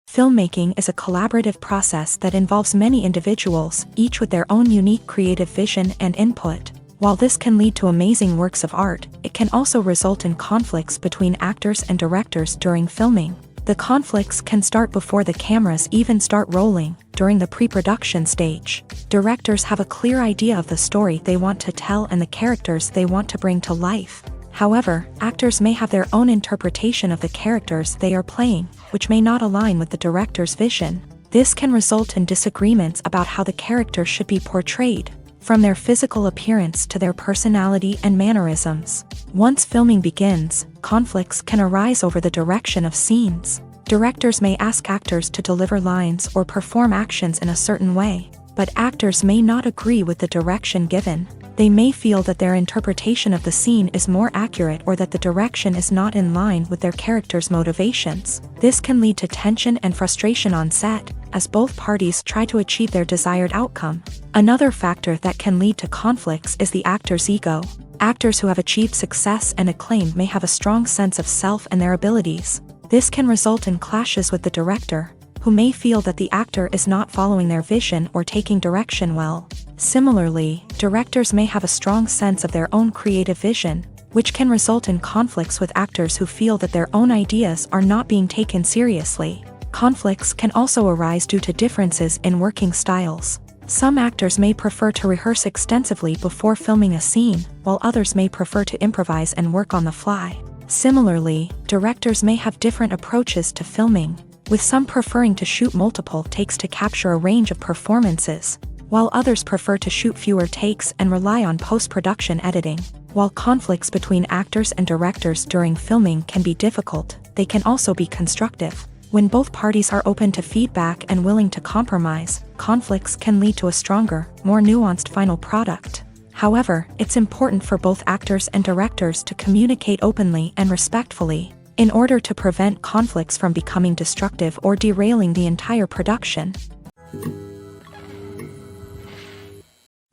Filmmaking is a collaborative process that involves many individuals, each with their own unique creative vision and input. While this can lead to amazing works of art, it can also result in conflicts between actors and directors during filming. The conflicts can start before the cameras even start rolling, during the pre-production stage. Directors have a clear idea of the story they want to tell and the characters they want to bring to life. However, actors may have their own interpretation of the characters they are playing, which may not align with the director's vision. This can result in disagreements about how the character should be portrayed, from their physical appearance to their personality and mannerisms. Once filming begins, conflicts can arise over the direction of scenes. Directors may ask actors to deliver lines or perform actions in a certain way, but actors may not agree with the direction given. They may feel that their interpretation of the scene is more accurate or that the direction is not in line with their character's motivations. This can lead to tension and frustration on set, as both parties try to achieve their desired outcome. Another factor that can lead to conflicts is the actor's ego. Actors who have achieved success and acclaim may have a strong sense of self and their abilities. This can result in clashes with the director, who may feel that the actor is not following their vision or taking direction well. Similarly, directors may have a strong sense of their own creative vision, which can result in conflicts with actors who feel that their own ideas are not being taken seriously. Conflicts can also arise due to differences in working styles. Some actors may prefer to rehearse extensively before filming a scene, while others may prefer to improvise and work on the fly. Similarly, directors may have different approaches to filming, with some preferring to shoot multiple takes to capture a range of performances, while others prefer to shoot fewer takes and rely on post-production editing. While conflicts between actors and directors during filming can be difficult, they can also be constructive. When both parties are open to feedback and willing to compromise, conflicts can lead to a stronger, more nuanced final product. However, it's important for both actors and directors to communicate openly and respectfully, in order to prevent conflicts from becoming destructive or derailing the entire production.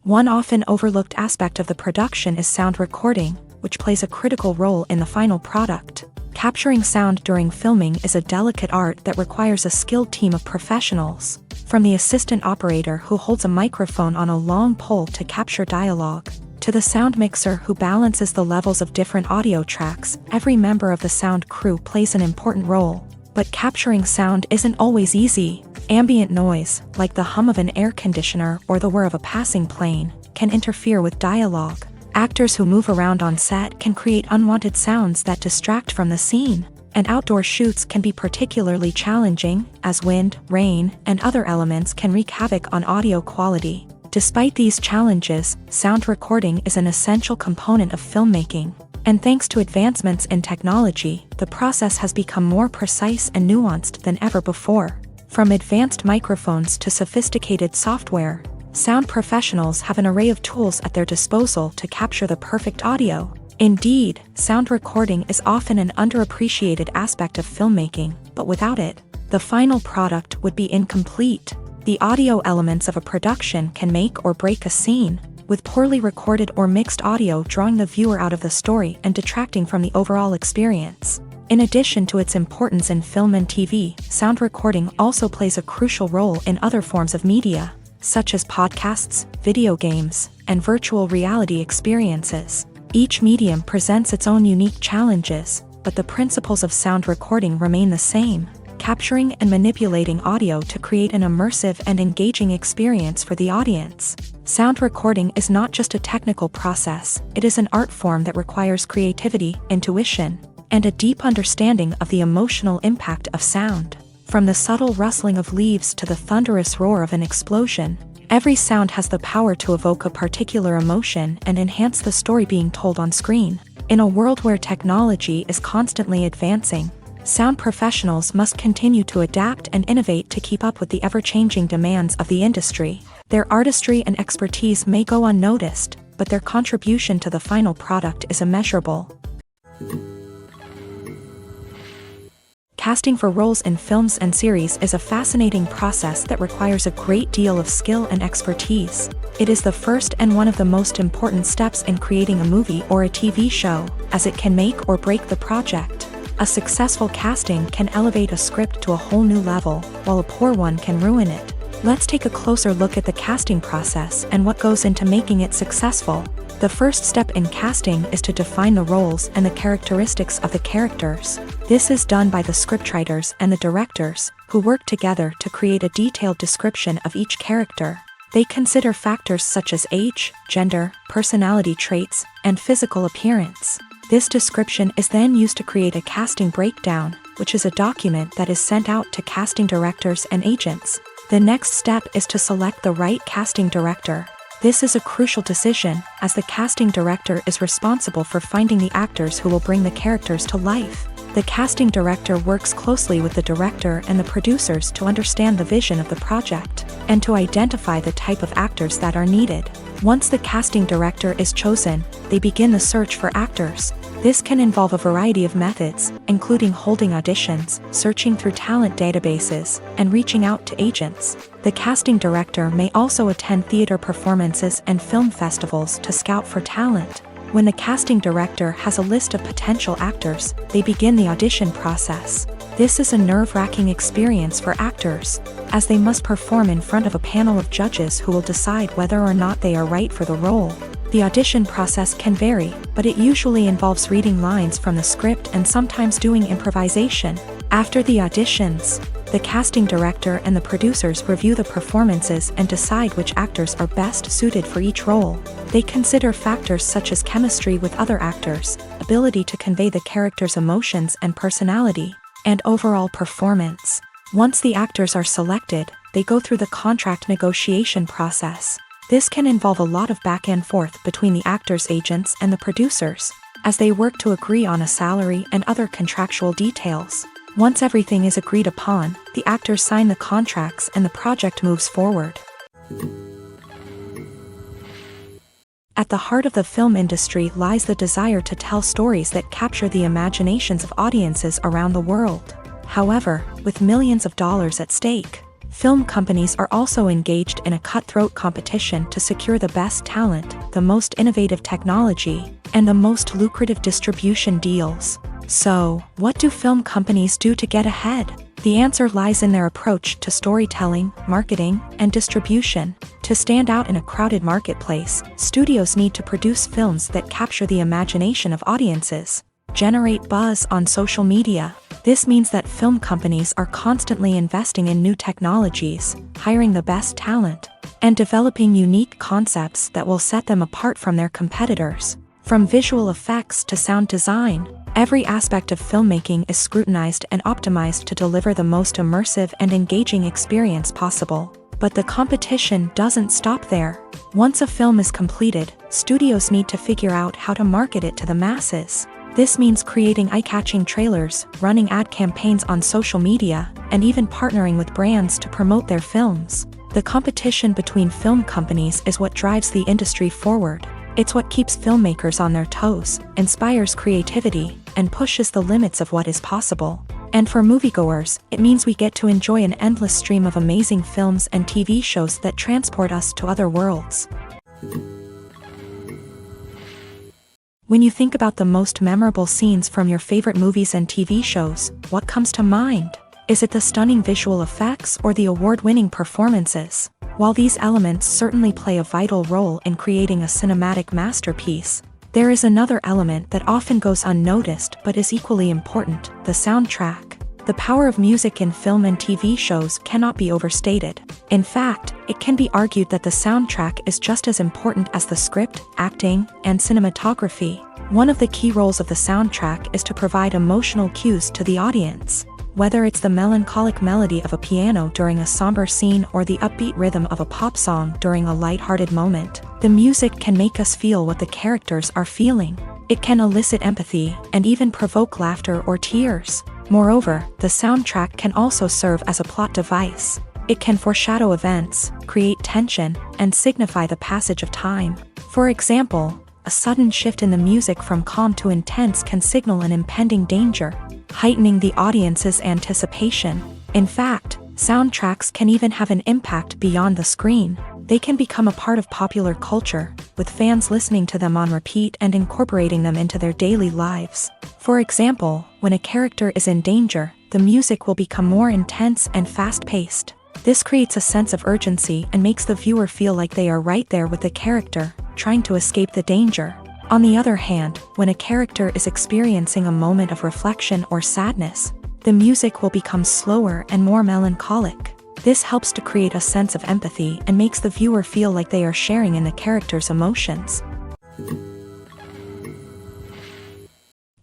One often overlooked aspect of the production is sound recording, which plays a critical role in the final product. Capturing sound during filming is a delicate art that requires a skilled team of professionals, from the assistant operator who holds a microphone on a long pole to capture dialogue, to the sound mixer who balances the levels of different audio tracks. Every member of the sound crew plays an important role. But capturing sound isn't always easy. Ambient noise, like the hum of an air conditioner or the whir of a passing plane, can interfere with dialogue. Actors who move around on set can create unwanted sounds that distract from the scene, and outdoor shoots can be particularly challenging, as wind, rain, and other elements can wreak havoc on audio quality. Despite these challenges, sound recording is an essential component of filmmaking, and thanks to advancements in technology, the process has become more precise and nuanced than ever before. From advanced microphones to sophisticated software, sound professionals have an array of tools at their disposal to capture the perfect audio. Indeed, sound recording is often an underappreciated aspect of filmmaking, but without it, the final product would be incomplete. The audio elements of a production can make or break a scene, with poorly recorded or mixed audio drawing the viewer out of the story and detracting from the overall experience. In addition to its importance in film and TV, sound recording also plays a crucial role in other forms of media, such as podcasts, video games, and virtual reality experiences. Each medium presents its own unique challenges, but the principles of sound recording remain the same: capturing and manipulating audio to create an immersive and engaging experience for the audience. Sound recording is not just a technical process, it is an art form that requires creativity, intuition, and a deep understanding of the emotional impact of sound. From the subtle rustling of leaves to the thunderous roar of an explosion, every sound has the power to evoke a particular emotion and enhance the story being told on screen. In a world where technology is constantly advancing, sound professionals must continue to adapt and innovate to keep up with the ever-changing demands of the industry. Their artistry and expertise may go unnoticed, but their contribution to the final product is immeasurable. Casting for roles in films and series is a fascinating process that requires a great deal of skill and expertise. It is the first and one of the most important steps in creating a movie or a TV show, as it can make or break the project. A successful casting can elevate a script to a whole new level, while a poor one can ruin it. Let's take a closer look at the casting process and what goes into making it successful. The first step in casting is to define the roles and the characteristics of the characters. This is done by the scriptwriters and the directors, who work together to create a detailed description of each character. They consider factors such as age, gender, personality traits, and physical appearance. This description is then used to create a casting breakdown, which is a document that is sent out to casting directors and agents. The next step is to select the right casting director. This is a crucial decision, as the casting director is responsible for finding the actors who will bring the characters to life. The casting director works closely with the director and the producers to understand the vision of the project, and to identify the type of actors that are needed. Once the casting director is chosen, they begin the search for actors. This can involve a variety of methods, including holding auditions, searching through talent databases, and reaching out to agents. The casting director may also attend theater performances and film festivals to scout for talent. When the casting director has a list of potential actors, they begin the audition process. This is a nerve-wracking experience for actors, as they must perform in front of a panel of judges who will decide whether or not they are right for the role. The audition process can vary, but it usually involves reading lines from the script and sometimes doing improvisation. After the auditions, the casting director and the producers review the performances and decide which actors are best suited for each role. They consider factors such as chemistry with other actors, ability to convey the character's emotions and personality, and overall performance. Once the actors are selected, they go through the contract negotiation process. This can involve a lot of back and forth between the actors' agents and the producers, as they work to agree on a salary and other contractual details. Once everything is agreed upon, the actors sign the contracts and the project moves forward. At the heart of the film industry lies the desire to tell stories that capture the imaginations of audiences around the world. However, with millions of dollars at stake, film companies are also engaged in a cutthroat competition to secure the best talent, the most innovative technology, and the most lucrative distribution deals. So, what do film companies do to get ahead? The answer lies in their approach to storytelling, marketing, and distribution. To stand out in a crowded marketplace, studios need to produce films that capture the imagination of audiences, generate buzz on social media. This means that film companies are constantly investing in new technologies, hiring the best talent, and developing unique concepts that will set them apart from their competitors. From visual effects to sound design, every aspect of filmmaking is scrutinized and optimized to deliver the most immersive and engaging experience possible. But the competition doesn't stop there. Once a film is completed, studios need to figure out how to market it to the masses. This means creating eye-catching trailers, running ad campaigns on social media, and even partnering with brands to promote their films. The competition between film companies is what drives the industry forward. It's what keeps filmmakers on their toes, inspires creativity, and pushes the limits of what is possible. And for moviegoers, it means we get to enjoy an endless stream of amazing films and TV shows that transport us to other worlds. When you think about the most memorable scenes from your favorite movies and TV shows, what comes to mind? Is it the stunning visual effects or the award-winning performances? While these elements certainly play a vital role in creating a cinematic masterpiece, there is another element that often goes unnoticed but is equally important: the soundtrack. The power of music in film and TV shows cannot be overstated. In fact, it can be argued that the soundtrack is just as important as the script, acting, and cinematography. One of the key roles of the soundtrack is to provide emotional cues to the audience. Whether it's the melancholic melody of a piano during a somber scene or the upbeat rhythm of a pop song during a lighthearted moment, the music can make us feel what the characters are feeling. It can elicit empathy and even provoke laughter or tears. Moreover, the soundtrack can also serve as a plot device. It can foreshadow events, create tension, and signify the passage of time. For example, a sudden shift in the music from calm to intense can signal an impending danger, heightening the audience's anticipation. In fact, soundtracks can even have an impact beyond the screen. They can become a part of popular culture, with fans listening to them on repeat and incorporating them into their daily lives. For example, when a character is in danger, the music will become more intense and fast-paced. This creates a sense of urgency and makes the viewer feel like they are right there with the character, trying to escape the danger. On the other hand, when a character is experiencing a moment of reflection or sadness, the music will become slower and more melancholic. This helps to create a sense of empathy and makes the viewer feel like they are sharing in the character's emotions.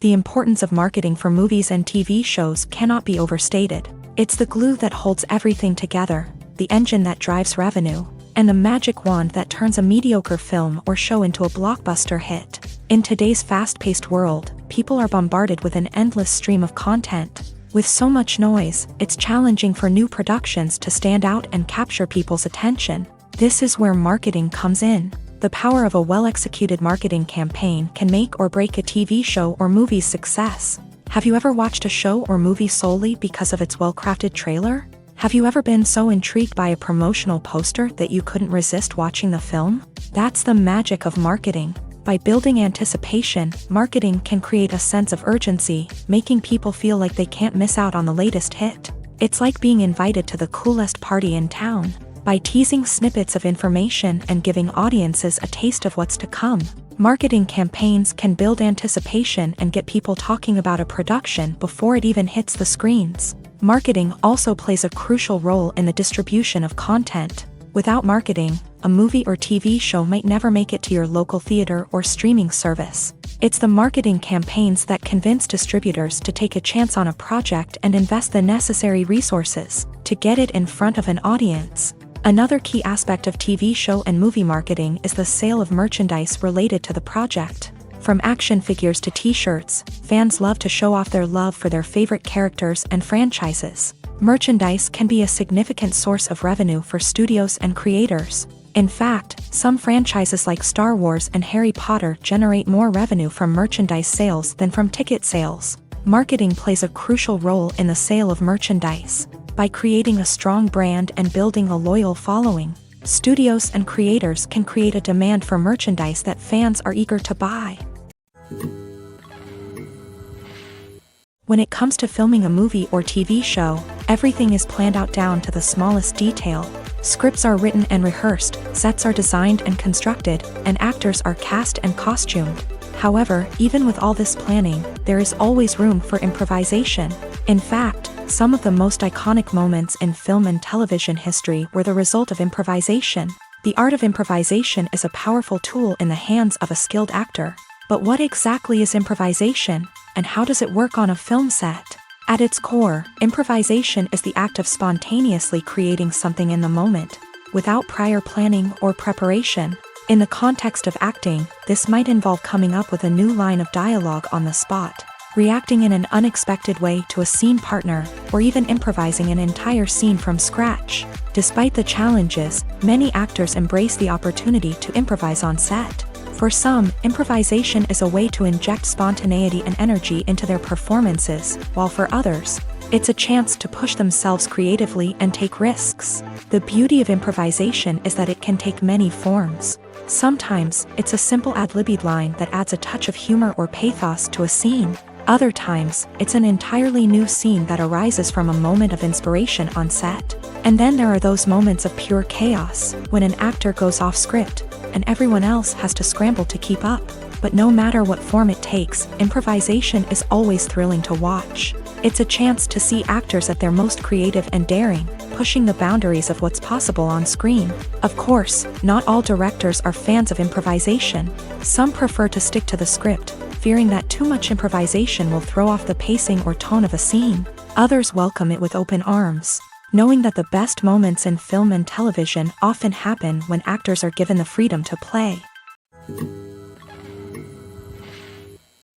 The importance of marketing for movies and TV shows cannot be overstated. It's the glue that holds everything together, the engine that drives revenue, and the magic wand that turns a mediocre film or show into a blockbuster hit. In today's fast-paced world, people are bombarded with an endless stream of content. With so much noise, it's challenging for new productions to stand out and capture people's attention. This is where marketing comes in. The power of a well-executed marketing campaign can make or break a TV show or movie's success. Have you ever watched a show or movie solely because of its well-crafted trailer? Have you ever been so intrigued by a promotional poster that you couldn't resist watching the film? That's the magic of marketing. By building anticipation, marketing can create a sense of urgency, making people feel like they can't miss out on the latest hit. It's like being invited to the coolest party in town. By teasing snippets of information and giving audiences a taste of what's to come, marketing campaigns can build anticipation and get people talking about a production before it even hits the screens. Marketing also plays a crucial role in the distribution of content. Without marketing, a movie or TV show might never make it to your local theater or streaming service. It's the marketing campaigns that convince distributors to take a chance on a project and invest the necessary resources to get it in front of an audience. Another key aspect of TV show and movie marketing is the sale of merchandise related to the project. From action figures to t-shirts, fans love to show off their love for their favorite characters and franchises. Merchandise can be a significant source of revenue for studios and creators. In fact, some franchises like Star Wars and Harry Potter generate more revenue from merchandise sales than from ticket sales. Marketing plays a crucial role in the sale of merchandise. By creating a strong brand and building a loyal following, studios and creators can create a demand for merchandise that fans are eager to buy. When it comes to filming a movie or TV show, everything is planned out down to the smallest detail. Scripts are written and rehearsed, sets are designed and constructed, and actors are cast and costumed. However, even with all this planning, there is always room for improvisation. In fact, some of the most iconic moments in film and television history were the result of improvisation. The art of improvisation is a powerful tool in the hands of a skilled actor. But what exactly is improvisation, and how does it work on a film set? At its core, improvisation is the act of spontaneously creating something in the moment, without prior planning or preparation. In the context of acting, this might involve coming up with a new line of dialogue on the spot, reacting in an unexpected way to a scene partner, or even improvising an entire scene from scratch. Despite the challenges, many actors embrace the opportunity to improvise on set. For some, improvisation is a way to inject spontaneity and energy into their performances, while for others, it's a chance to push themselves creatively and take risks. The beauty of improvisation is that it can take many forms. Sometimes, it's a simple ad-libbed line that adds a touch of humor or pathos to a scene. Other times, it's an entirely new scene that arises from a moment of inspiration on set. And then there are those moments of pure chaos, when an actor goes off script, and everyone else has to scramble to keep up. But no matter what form it takes, improvisation is always thrilling to watch. It's a chance to see actors at their most creative and daring, pushing the boundaries of what's possible on screen. Of course, not all directors are fans of improvisation. Some prefer to stick to the script, fearing that too much improvisation will throw off the pacing or tone of a scene. Others welcome it with open arms, knowing that the best moments in film and television often happen when actors are given the freedom to play.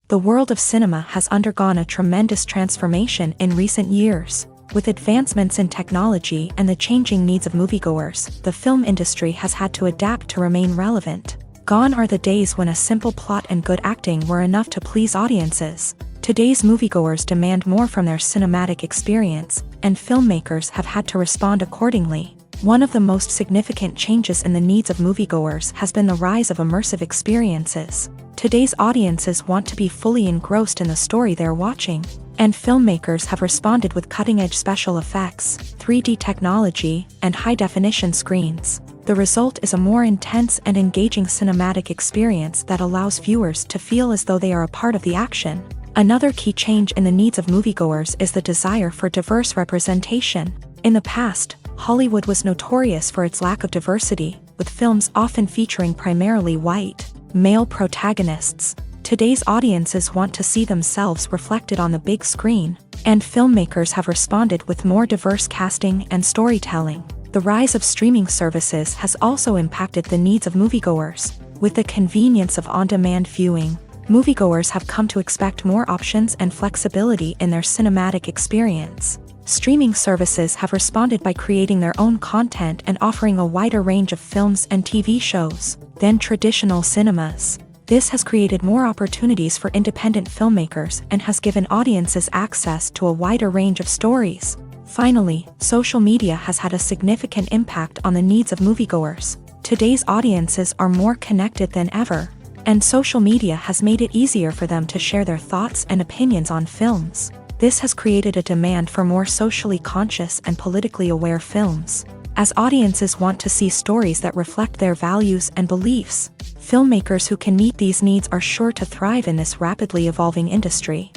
The world of cinema has undergone a tremendous transformation in recent years. With advancements in technology and the changing needs of moviegoers, the film industry has had to adapt to remain relevant. Gone are the days when a simple plot and good acting were enough to please audiences. Today's moviegoers demand more from their cinematic experience, and filmmakers have had to respond accordingly. One of the most significant changes in the needs of moviegoers has been the rise of immersive experiences. Today's audiences want to be fully engrossed in the story they're watching, and filmmakers have responded with cutting-edge special effects, 3D technology, and high-definition screens. The result is a more intense and engaging cinematic experience that allows viewers to feel as though they are a part of the action. Another key change in the needs of moviegoers is the desire for diverse representation. In the past, Hollywood was notorious for its lack of diversity, with films often featuring primarily white, male protagonists. Today's audiences want to see themselves reflected on the big screen, and filmmakers have responded with more diverse casting and storytelling. The rise of streaming services has also impacted the needs of moviegoers. With the convenience of on-demand viewing, moviegoers have come to expect more options and flexibility in their cinematic experience. Streaming services have responded by creating their own content and offering a wider range of films and TV shows than traditional cinemas. This has created more opportunities for independent filmmakers and has given audiences access to a wider range of stories. Finally, social media has had a significant impact on the needs of moviegoers. Today's audiences are more connected than ever, and social media has made it easier for them to share their thoughts and opinions on films. This has created a demand for more socially conscious and politically aware films. As audiences want to see stories that reflect their values and beliefs, filmmakers who can meet these needs are sure to thrive in this rapidly evolving industry.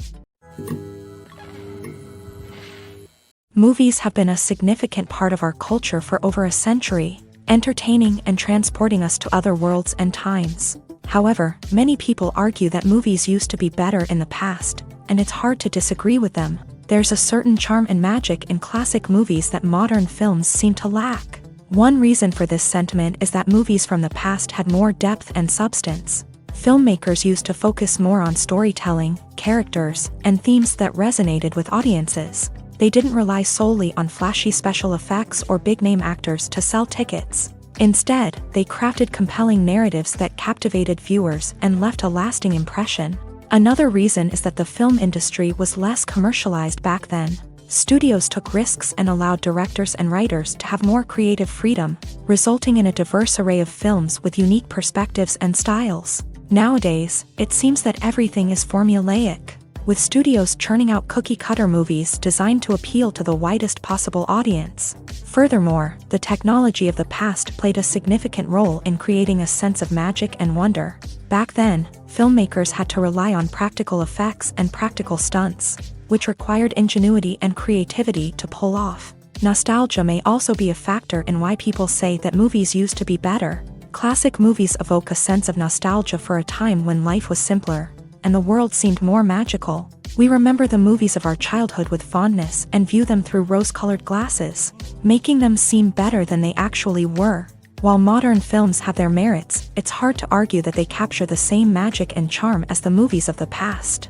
Movies have been a significant part of our culture for over a century, entertaining and transporting us to other worlds and times. However, many people argue that movies used to be better in the past, and it's hard to disagree with them. There's a certain charm and magic in classic movies that modern films seem to lack. One reason for this sentiment is that movies from the past had more depth and substance. Filmmakers used to focus more on storytelling, characters, and themes that resonated with audiences. They didn't rely solely on flashy special effects or big-name actors to sell tickets. Instead, they crafted compelling narratives that captivated viewers and left a lasting impression. Another reason is that the film industry was less commercialized back then. Studios took risks and allowed directors and writers to have more creative freedom, resulting in a diverse array of films with unique perspectives and styles. Nowadays, it seems that everything is formulaic, with studios churning out cookie-cutter movies designed to appeal to the widest possible audience. Furthermore, the technology of the past played a significant role in creating a sense of magic and wonder. Back then, filmmakers had to rely on practical effects and practical stunts, which required ingenuity and creativity to pull off. Nostalgia may also be a factor in why people say that movies used to be better. Classic movies evoke a sense of nostalgia for a time when life was simpler, and the world seemed more magical. We remember the movies of our childhood with fondness and view them through rose-colored glasses, making them seem better than they actually were. While modern films have their merits, it's hard to argue that they capture the same magic and charm as the movies of the past.